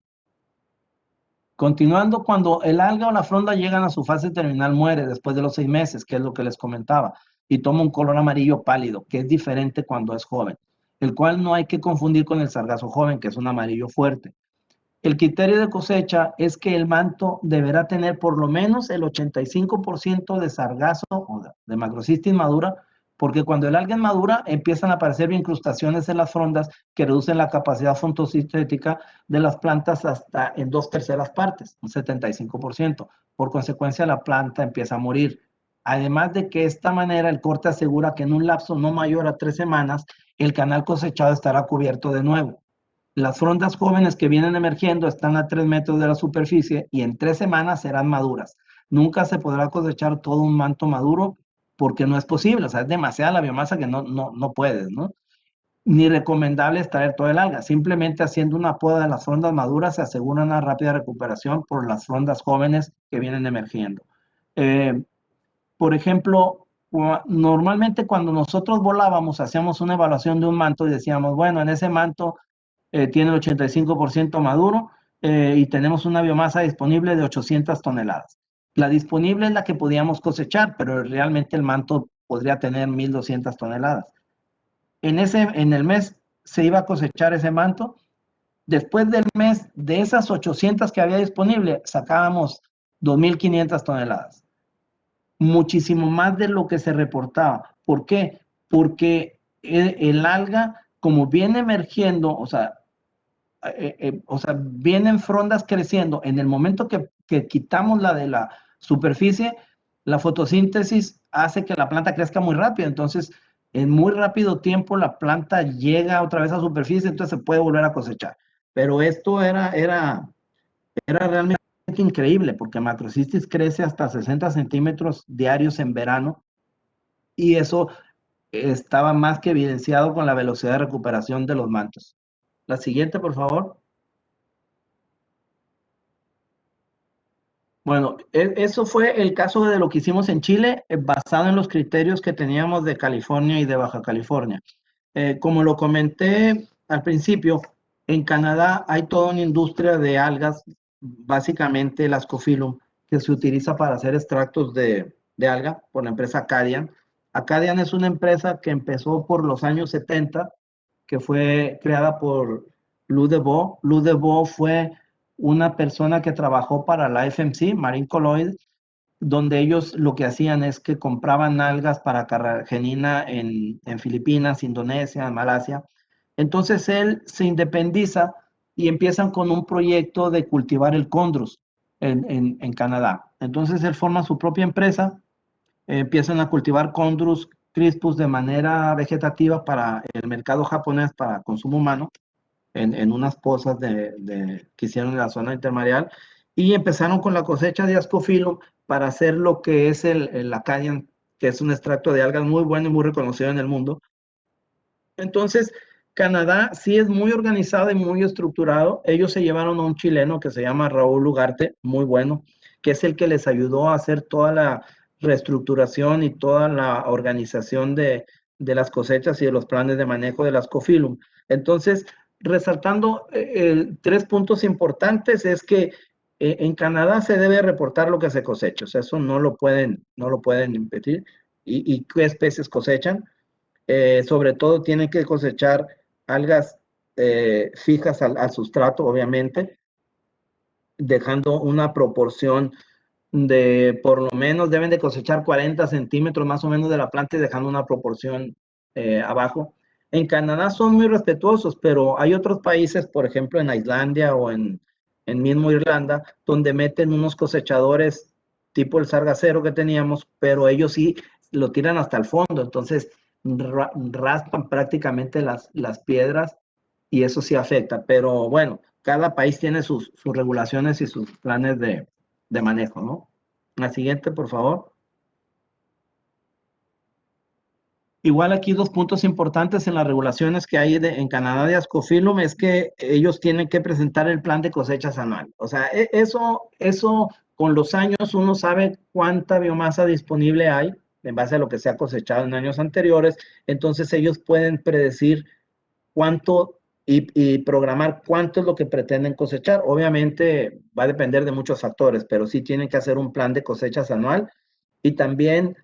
Continuando, cuando el alga o la fronda llegan a su fase terminal, muere después de los 6 meses, que es lo que les comentaba, y toma un color amarillo pálido, que es diferente cuando es joven, el cual no hay que confundir con el sargazo joven, que es un amarillo fuerte. El criterio de cosecha es que el manto deberá tener por lo menos el 85% de sargazo o de macrocistis madura, porque cuando el alga es madura empiezan a aparecer incrustaciones en las frondas que reducen la capacidad fotosintética de las plantas hasta en 2/3 partes, un 75%. Por consecuencia, la planta empieza a morir. Además de que de esta manera el corte asegura que en un lapso no mayor a 3 semanas el canal cosechado estará cubierto de nuevo. Las frondas jóvenes que vienen emergiendo están a 3 metros de la superficie y en 3 semanas serán maduras. Nunca se podrá cosechar todo un manto maduro porque no es posible, o sea, es demasiada la biomasa que no puedes, ¿no? Ni recomendable extraer todo el alga. Simplemente haciendo una poda de las frondas maduras se asegura una rápida recuperación por las frondas jóvenes que vienen emergiendo. Por ejemplo, normalmente cuando nosotros volábamos hacíamos una evaluación de un manto y decíamos, bueno, en ese manto tiene el 85% maduro y tenemos una biomasa disponible de 800 toneladas. La disponible es la que podíamos cosechar, pero realmente el manto podría tener 1,200 toneladas. En el mes se iba a cosechar ese manto. Después del mes, de esas 800 que había disponible, sacábamos 2,500 toneladas. Muchísimo más de lo que se reportaba. ¿Por qué? Porque el alga, como viene emergiendo, o sea, vienen frondas creciendo. En el momento que quitamos la de la superficie, la fotosíntesis hace que la planta crezca muy rápido. Entonces, en muy rápido tiempo, la planta llega otra vez a superficie, entonces se puede volver a cosechar. Pero esto era realmente increíble, porque macrocistis crece hasta 60 centímetros diarios en verano, y eso estaba más que evidenciado con la velocidad de recuperación de los mantos. La siguiente, por favor. Bueno, eso fue el caso de lo que hicimos en Chile, basado en los criterios que teníamos de California y de Baja California. Como lo comenté al principio, en Canadá hay toda una industria de algas, básicamente el Ascophyllum, que se utiliza para hacer extractos de alga por la empresa Acadian. Acadian es una empresa que empezó por los años 70, que fue creada por Lou Deveau. Lou Deveau fue una persona que trabajó para la FMC, Marine Colloid, donde ellos lo que hacían es que compraban algas para carragenina en Filipinas, Indonesia, Malasia. Entonces él se independiza y empiezan con un proyecto de cultivar el Chondrus en Canadá. Entonces él forma su propia empresa, empiezan a cultivar Chondrus crispus de manera vegetativa para el mercado japonés, para consumo humano, en unas pozas que hicieron en la zona intermareal, y empezaron con la cosecha de Ascophyllum para hacer lo que es el Acadian, que es un extracto de algas muy bueno y muy reconocido en el mundo. Entonces, Canadá sí es muy organizado y muy estructurado. Ellos se llevaron a un chileno que se llama Raúl Ugarte, muy bueno, que es el que les ayudó a hacer toda la reestructuración y toda la organización de las cosechas y de los planes de manejo del Ascophyllum. Entonces, resaltando 3 puntos importantes, es que en Canadá se debe reportar lo que se cosecha, o sea, eso no lo pueden impedir, y qué especies cosechan. Sobre todo tienen que cosechar algas fijas al sustrato, obviamente, dejando una proporción de, por lo menos deben de cosechar 40 centímetros más o menos de la planta y dejando una proporción abajo. En Canadá son muy respetuosos, pero hay otros países, por ejemplo en Islandia o en mismo Irlanda, donde meten unos cosechadores tipo el sargacero que teníamos, pero ellos sí lo tiran hasta el fondo, entonces raspan prácticamente las piedras y eso sí afecta, pero bueno, cada país tiene sus regulaciones y sus planes de manejo, ¿no? La siguiente, por favor. Igual aquí 2 puntos importantes en las regulaciones que hay en Canadá de Ascophyllum es que ellos tienen que presentar el plan de cosechas anual. O sea, eso con los años uno sabe cuánta biomasa disponible hay en base a lo que se ha cosechado en años anteriores. Entonces ellos pueden predecir cuánto y programar cuánto es lo que pretenden cosechar. Obviamente va a depender de muchos factores, pero sí tienen que hacer un plan de cosechas anual y también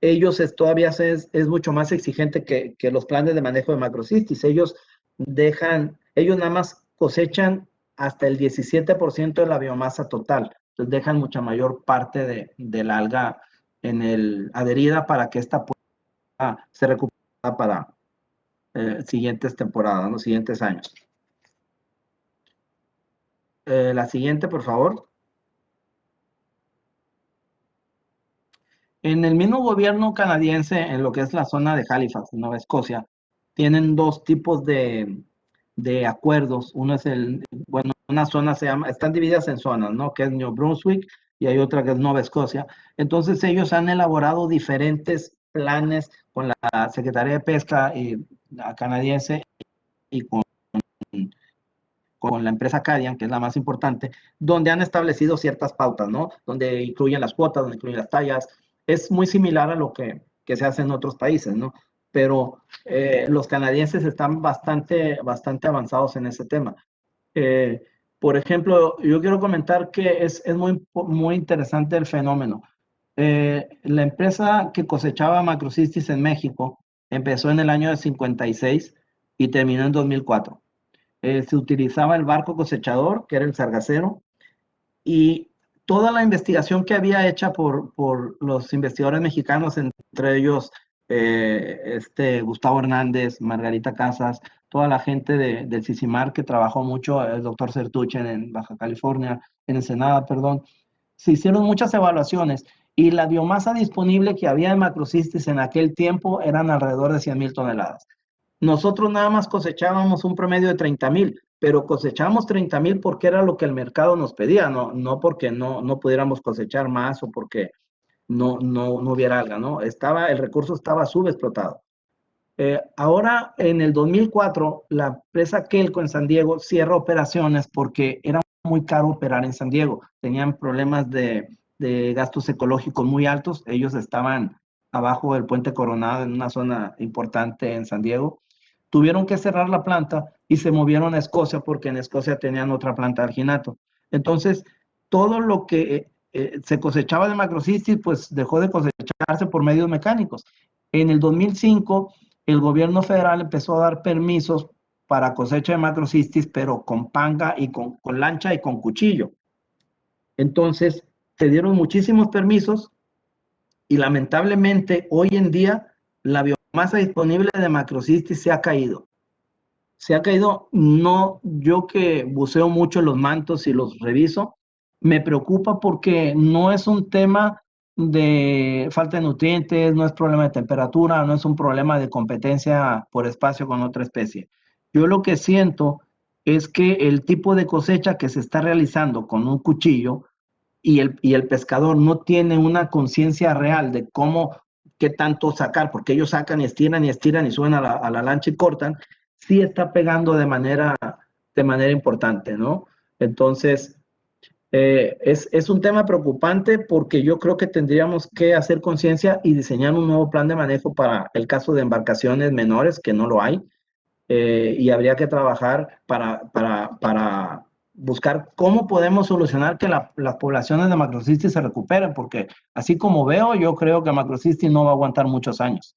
ellos todavía es mucho más exigente que los planes de manejo de macrocistis. Ellos nada más cosechan hasta el 17% de la biomasa total. Entonces dejan mucha mayor parte de la alga adherida para que esta pueda ser recuperada para siguientes temporadas, los siguientes años. La siguiente, por favor. En el mismo gobierno canadiense, en lo que es la zona de Halifax, Nueva Escocia, tienen 2 tipos de acuerdos. Uno es una zona están divididas en zonas, ¿no? Que es New Brunswick y hay otra que es Nueva Escocia. Entonces ellos han elaborado diferentes planes con la Secretaría de Pesca canadiense y con la empresa Acadian, que es la más importante, donde han establecido ciertas pautas, ¿no? Donde incluyen las cuotas, donde incluyen las tallas. Es muy similar a lo que se hace en otros países, ¿no? Pero los canadienses están bastante avanzados en ese tema. Por ejemplo, yo quiero comentar que es muy interesante el fenómeno. La empresa que cosechaba macrocistis en México empezó en el año de 56 y terminó en 2004. Se utilizaba el barco cosechador, que era el sargacero, y toda la investigación que había hecha por los investigadores mexicanos, entre ellos Gustavo Hernández, Margarita Casas, toda la gente del CICIMAR que trabajó mucho, el doctor Certuchen en Baja California, en Ensenada, perdón, se hicieron muchas evaluaciones y la biomasa disponible que había de macrocistis en aquel tiempo eran alrededor de 100,000 toneladas. Nosotros nada más cosechábamos un promedio de 30,000, pero cosechamos 30,000 porque era lo que el mercado nos pedía, no porque no pudiéramos cosechar más o porque no hubiera alga, ¿no? El recurso estaba subexplotado. Ahora, en el 2004, la empresa Kelco en San Diego cierra operaciones porque era muy caro operar en San Diego. Tenían problemas de gastos ecológicos muy altos. Ellos estaban abajo del Puente Coronado, en una zona importante en San Diego. Tuvieron que cerrar la planta y se movieron a Escocia porque en Escocia tenían otra planta de alginato. Entonces, todo lo que se cosechaba de macrocistis, pues dejó de cosecharse por medios mecánicos. En el 2005, el gobierno federal empezó a dar permisos para cosecha de macrocistis, pero con panga y con lancha y con cuchillo. Entonces, se dieron muchísimos permisos y lamentablemente hoy en día la biomasa disponible de macrocistis se ha caído. Se ha caído, no, yo que buceo mucho los mantos y los reviso, me preocupa porque no es un tema de falta de nutrientes, no es problema de temperatura, no es un problema de competencia por espacio con otra especie. Yo lo que siento es que el tipo de cosecha que se está realizando con un cuchillo y el pescador no tiene una conciencia real de cómo, qué tanto sacar, porque ellos sacan y estiran y suben a la lancha y cortan, sí está pegando de manera importante, ¿no? Entonces, es un tema preocupante porque yo creo que tendríamos que hacer conciencia y diseñar un nuevo plan de manejo para el caso de embarcaciones menores, que no lo hay, y habría que trabajar para buscar cómo podemos solucionar que las poblaciones de macrocistis se recuperen, porque así como veo, yo creo que macrocistis no va a aguantar muchos años.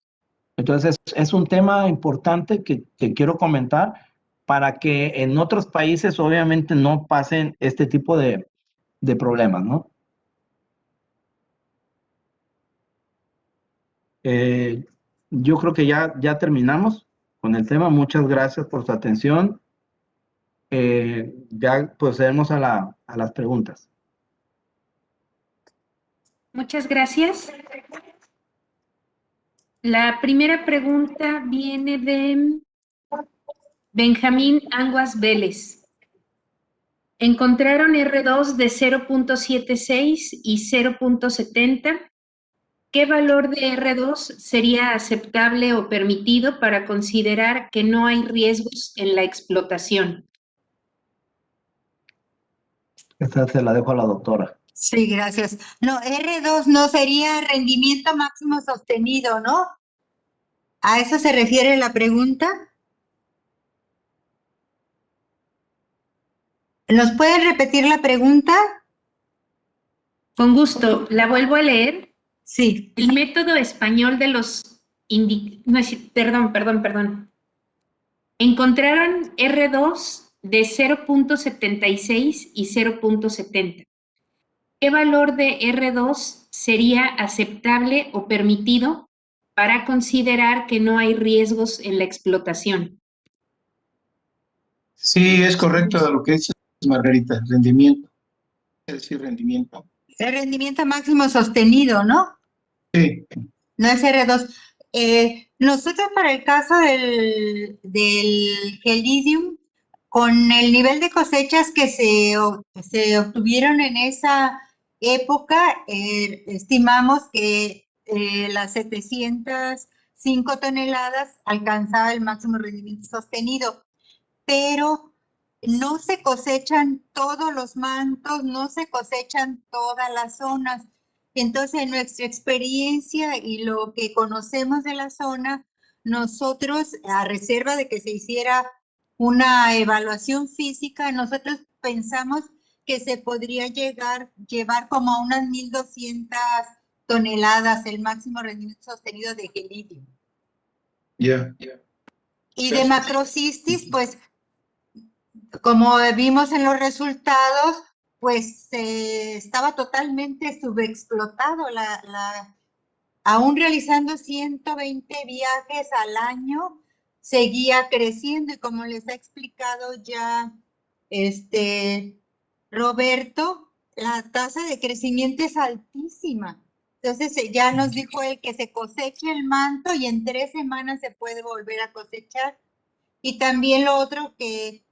Entonces, es un tema importante que quiero comentar para que en otros países obviamente no pasen este tipo de problemas, ¿no? Yo creo que ya terminamos con el tema. Muchas gracias por su atención. Ya procedemos a las preguntas. Muchas gracias. La primera pregunta viene de Benjamín Anguas Vélez. Encontraron R2 de 0.76 y 0.70. ¿Qué valor de R2 sería aceptable o permitido para considerar que no hay riesgos en la explotación? Esta se la dejo a la doctora. Sí, gracias. No, R2 no sería rendimiento máximo sostenido, ¿no? ¿A eso se refiere la pregunta? ¿Nos pueden repetir la pregunta? Con gusto, la vuelvo a leer. Sí. El método español de los perdón. Encontraron R2 de 0.76 y 0.70. ¿Qué valor de R2 sería aceptable o permitido para considerar que no hay riesgos en la explotación? Sí, es correcto lo que dices, Margarita, rendimiento. Es decir, rendimiento. El rendimiento máximo sostenido, ¿no? Sí. No es R2. Nosotros para el caso del Gelidium, con el nivel de cosechas que se obtuvieron en esa época, estimamos que las 705 toneladas alcanzaba el máximo rendimiento sostenido, pero no se cosechan todos los mantos, no se cosechan todas las zonas. Entonces, en nuestra experiencia y lo que conocemos de la zona, nosotros, a reserva de que se hiciera una evaluación física, nosotros pensamos que se podría llevar como a unas 1,200 toneladas el máximo rendimiento sostenido de Gelidium. Ya. Y de macrocistis, pues, como vimos en los resultados, pues estaba totalmente subexplotado. Aún realizando 120 viajes al año, seguía creciendo y como les ha explicado ya Roberto, la tasa de crecimiento es altísima. Entonces ya nos dijo él que se cosecha el manto y en 3 semanas se puede volver a cosechar. Y también lo otro que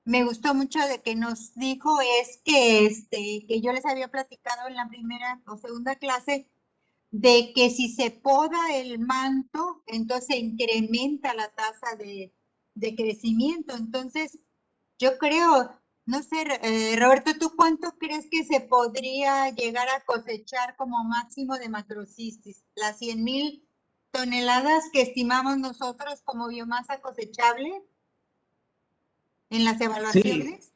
me gustó mucho de que nos dijo es que yo les había platicado en la primera o segunda clase de que si se poda el manto, entonces incrementa la tasa de crecimiento. Entonces, yo creo, no sé, Roberto, ¿tú cuánto crees que se podría llegar a cosechar como máximo de macrocistis? ¿Las 100,000 toneladas que estimamos nosotros como biomasa cosechable en las evaluaciones?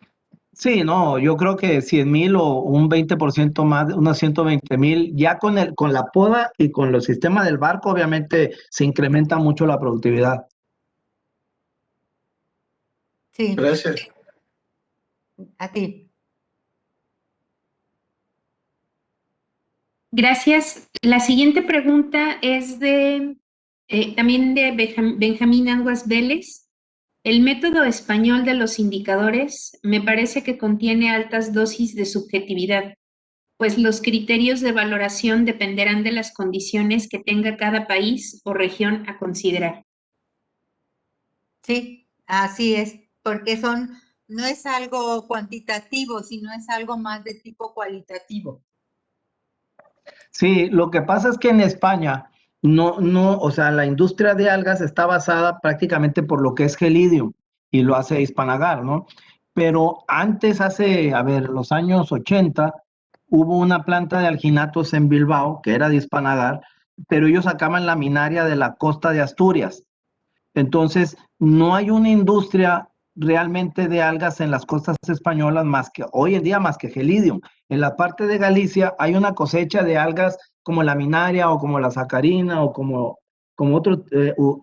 Sí, no, yo creo que 100,000 o un 20% más, unos 120,000, ya con la poda y con los sistemas del barco, obviamente se incrementa mucho la productividad. Sí, Gracias. a ti. Gracias. La siguiente pregunta es también de Benjamín Anguas Vélez. El método español de los indicadores me parece que contiene altas dosis de subjetividad, pues los criterios de valoración dependerán de las condiciones que tenga cada país o región a considerar. Sí, así es, porque no es algo cuantitativo, sino es algo más de tipo cualitativo. Sí, lo que pasa es que en España o sea, la industria de algas está basada prácticamente por lo que es Gelidium y lo hace Hispanagar, ¿no? Pero antes, a ver, los años 80, hubo una planta de alginatos en Bilbao que era de Hispanagar, pero ellos sacaban laminaria de la costa de Asturias. Entonces, no hay una industria realmente de algas en las costas españolas hoy en día más que Gelidium. En la parte de Galicia hay una cosecha de algas como la minaria o como la sacarina o como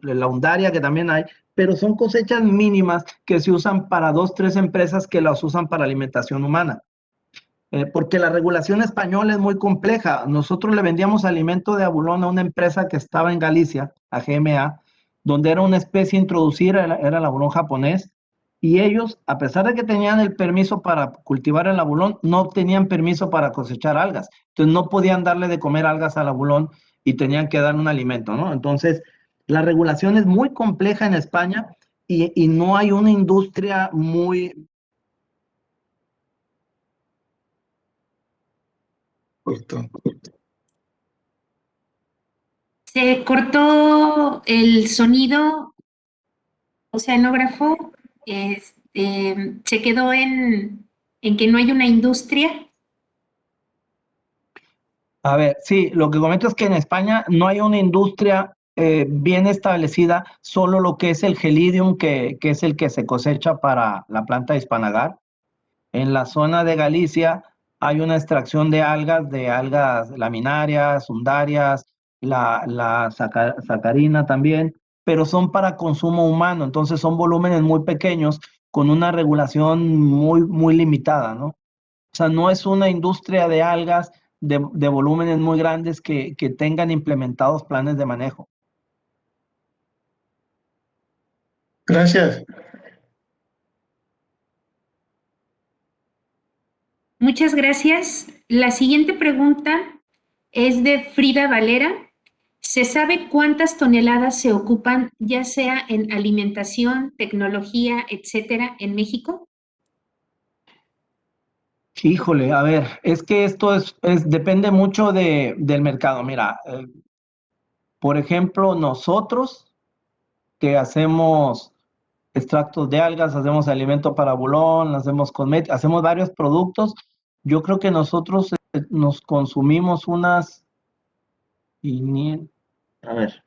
la undaria que también hay, pero son cosechas mínimas que se usan para 2, 3 empresas que las usan para alimentación humana. Porque la regulación española es muy compleja. Nosotros le vendíamos alimento de abulón a una empresa que estaba en Galicia, a GMA, donde era una especie introducida, era el abulón japonés, y ellos, a pesar de que tenían el permiso para cultivar el abulón, no tenían permiso para cosechar algas. Entonces no podían darle de comer algas al abulón y tenían que dar un alimento, ¿no? Entonces, la regulación es muy compleja en España y no hay una industria muy... Correcto. Se cortó el sonido oceanógrafo, se quedó en que no hay una industria. A ver, sí, lo que comento es que en España no hay una industria bien establecida, solo lo que es el Gelidium, que es el que se cosecha para la planta de Hispanagar. En la zona de Galicia hay una extracción de algas laminarias, undarias, la sacarina también, pero son para consumo humano, entonces son volúmenes muy pequeños con una regulación muy, muy limitada, ¿no? O sea, no es una industria de algas de volúmenes muy grandes que tengan implementados planes de manejo. Gracias. Muchas gracias. La siguiente pregunta es de Frida Valera. ¿Se sabe cuántas toneladas se ocupan, ya sea en alimentación, tecnología, etcétera, en México? Híjole, a ver, es que esto depende mucho del mercado. Mira, por ejemplo, nosotros que hacemos extractos de algas, hacemos alimento para bulón, hacemos cosméticos, hacemos varios productos. Yo creo que nosotros nos consumimos unas 500, a ver,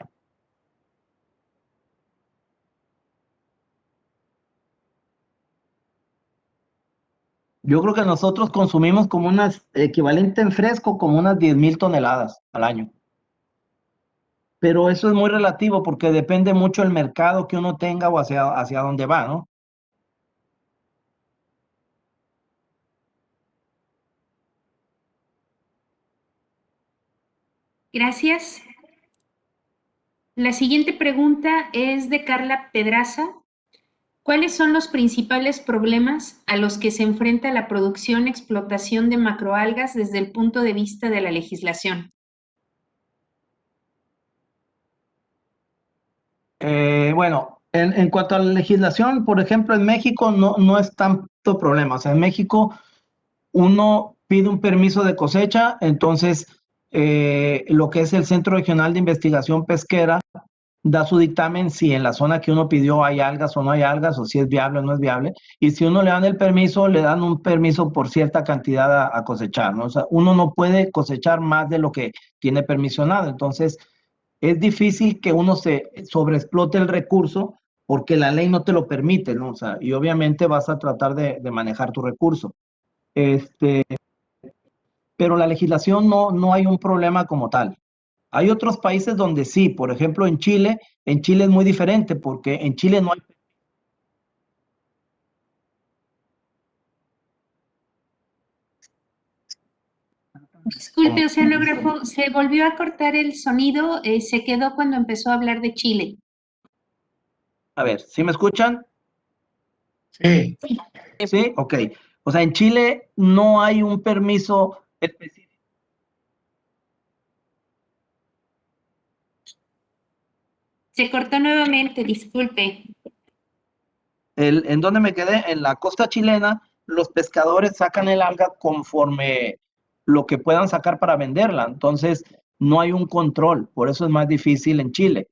yo creo que nosotros consumimos como unas, equivalente en fresco, como unas 10,000 toneladas al año. Pero eso es muy relativo porque depende mucho del mercado que uno tenga o hacia dónde va, ¿no? Gracias. La siguiente pregunta es de Carla Pedraza. ¿Cuáles son los principales problemas a los que se enfrenta la producción y explotación de macroalgas desde el punto de vista de la legislación? Bueno, en cuanto a la legislación, por ejemplo, en México no es tanto problema. O sea, en México uno pide un permiso de cosecha, entonces lo que es el Centro Regional de Investigación Pesquera da su dictamen si en la zona que uno pidió hay algas o no hay algas, o si es viable o no es viable. Y si uno le dan el permiso, le dan un permiso por cierta cantidad a cosechar, ¿no? O sea, uno no puede cosechar más de lo que tiene permisionado. Entonces, es difícil que uno se sobreexplote el recurso porque la ley no te lo permite, ¿no? O sea, y obviamente vas a tratar de manejar tu recurso. Pero la legislación no hay un problema como tal. Hay otros países donde sí, por ejemplo en Chile es muy diferente porque en Chile no hay Disculpe, oceanógrafo, se volvió a cortar el sonido, se quedó cuando empezó a hablar de Chile. A ver, ¿sí me escuchan? Sí, Sí, ok. O sea, en Chile no hay un permiso específico. Se cortó nuevamente, disculpe. ¿En dónde me quedé? En la costa chilena, los pescadores sacan el alga conforme lo que puedan sacar para venderla. Entonces, no hay un control. Por eso es más difícil en Chile.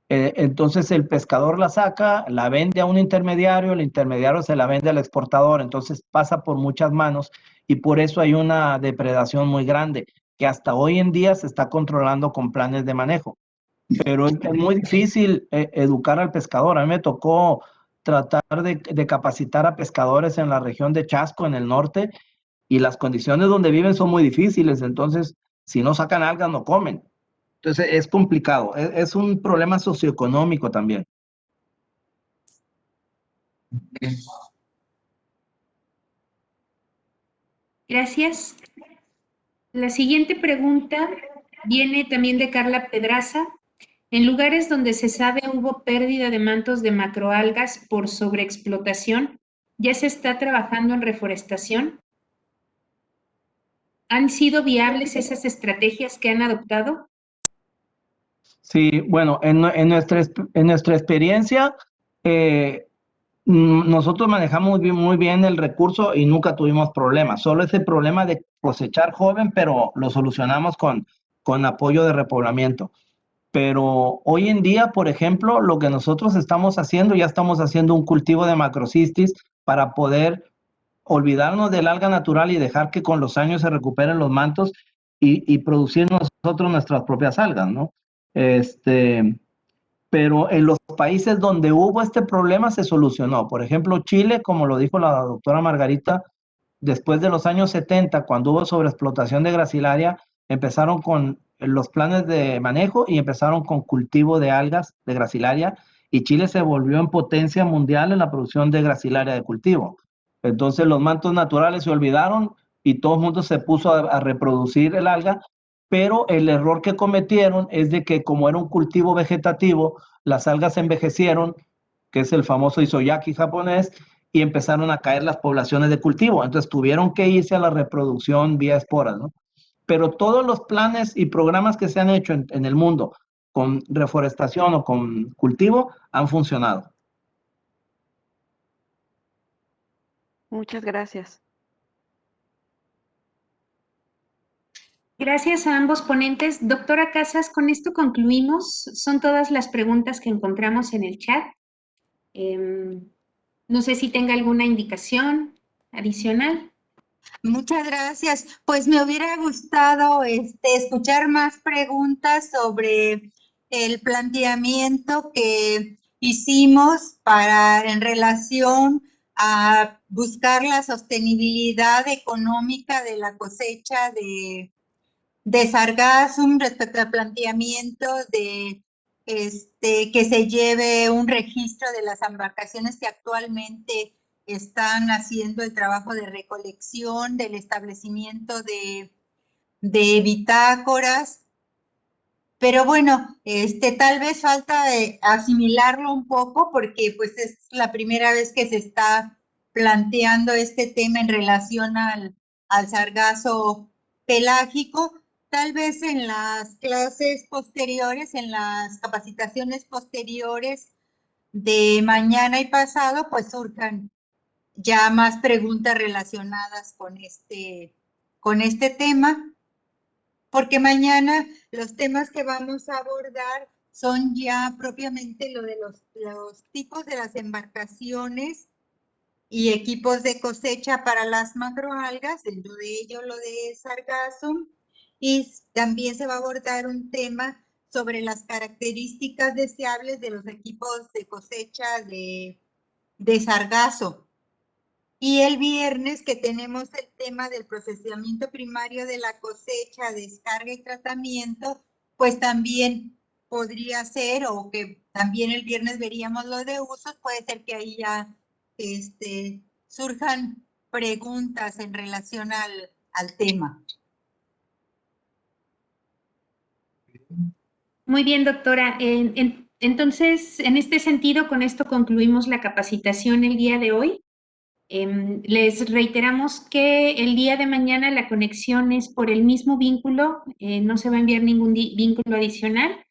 Entonces, el pescador la saca, la vende a un intermediario, el intermediario se la vende al exportador. Entonces, pasa por muchas manos y por eso hay una depredación muy grande que hasta hoy en día se está controlando con planes de manejo. Pero es muy difícil educar al pescador. A mí me tocó tratar de capacitar a pescadores en la región de Chasco, en el norte, y las condiciones donde viven son muy difíciles. Entonces, si no sacan algas, no comen. Entonces, es complicado. Es un problema socioeconómico también. Gracias. La siguiente pregunta viene también de Carla Pedraza. En lugares donde se sabe hubo pérdida de mantos de macroalgas por sobreexplotación, ¿ya se está trabajando en reforestación? ¿Han sido viables esas estrategias que han adoptado? Sí, bueno, en nuestra experiencia, nosotros manejamos muy bien el recurso y nunca tuvimos problemas. Solo ese problema de cosechar joven, pero lo solucionamos con apoyo de repoblamiento. Pero hoy en día, por ejemplo, lo que nosotros estamos haciendo, ya estamos haciendo un cultivo de macrocistis para poder olvidarnos del alga natural y dejar que con los años se recuperen los mantos y producir nosotros nuestras propias algas, ¿no? Pero en los países donde hubo este problema se solucionó. Por ejemplo, Chile, como lo dijo la doctora Margarita, después de los años 70, cuando hubo sobreexplotación de gracilaria, empezaron con los planes de manejo y empezaron con cultivo de algas de gracilaria y Chile se volvió en potencia mundial en la producción de gracilaria de cultivo. Entonces los mantos naturales se olvidaron y todo el mundo se puso a reproducir el alga, pero el error que cometieron es de que como era un cultivo vegetativo, las algas envejecieron, que es el famoso isoyaki japonés, y empezaron a caer las poblaciones de cultivo. Entonces tuvieron que irse a la reproducción vía esporas, ¿no? Pero todos los planes y programas que se han hecho en el mundo con reforestación o con cultivo han funcionado. Muchas gracias. Gracias a ambos ponentes. Doctora Casas, con esto concluimos. Son todas las preguntas que encontramos en el chat. No sé si tenga alguna indicación adicional. Muchas gracias. Pues me hubiera gustado escuchar más preguntas sobre el planteamiento que hicimos en relación a buscar la sostenibilidad económica de la cosecha de sargassum respecto al planteamiento de que se lleve un registro de las embarcaciones que actualmente están haciendo el trabajo de recolección, del establecimiento de bitácoras. Pero bueno, tal vez falta asimilarlo un poco porque pues es la primera vez que se está planteando este tema en relación al sargazo pelágico. Tal vez en las clases posteriores, en las capacitaciones posteriores de mañana y pasado, pues surjan ya más preguntas relacionadas con este tema, porque mañana los temas que vamos a abordar son ya propiamente lo de los tipos de las embarcaciones y equipos de cosecha para las macroalgas, dentro de ello lo de sargassum, y también se va a abordar un tema sobre las características deseables de los equipos de cosecha de sargazo. Y el viernes que tenemos el tema del procesamiento primario de la cosecha, descarga y tratamiento, pues también podría ser, o que también el viernes veríamos lo de usos, puede ser que ahí ya surjan preguntas en relación al tema. Muy bien, doctora. Entonces, en este sentido, con esto concluimos la capacitación el día de hoy. Les reiteramos que el día de mañana la conexión es por el mismo vínculo, no se va a enviar ningún vínculo adicional.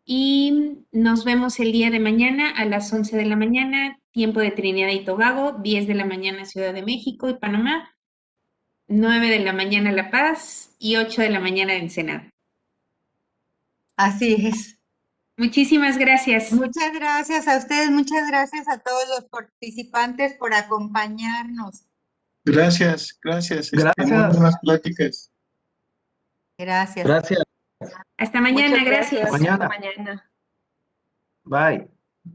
Y nos vemos el día de mañana a las 11 de la mañana, tiempo de Trinidad y Tobago, 10 de la mañana Ciudad de México y Panamá, 9 de la mañana La Paz y 8 de la mañana Ensenada. Así es. Muchísimas gracias. Muchas gracias a ustedes, muchas gracias a todos los participantes por acompañarnos. Gracias, gracias. Gracias. Muy buenas pláticas. Gracias. Gracias. Hasta mañana, Muchas gracias. gracias. Mañana. Hasta mañana. Bye.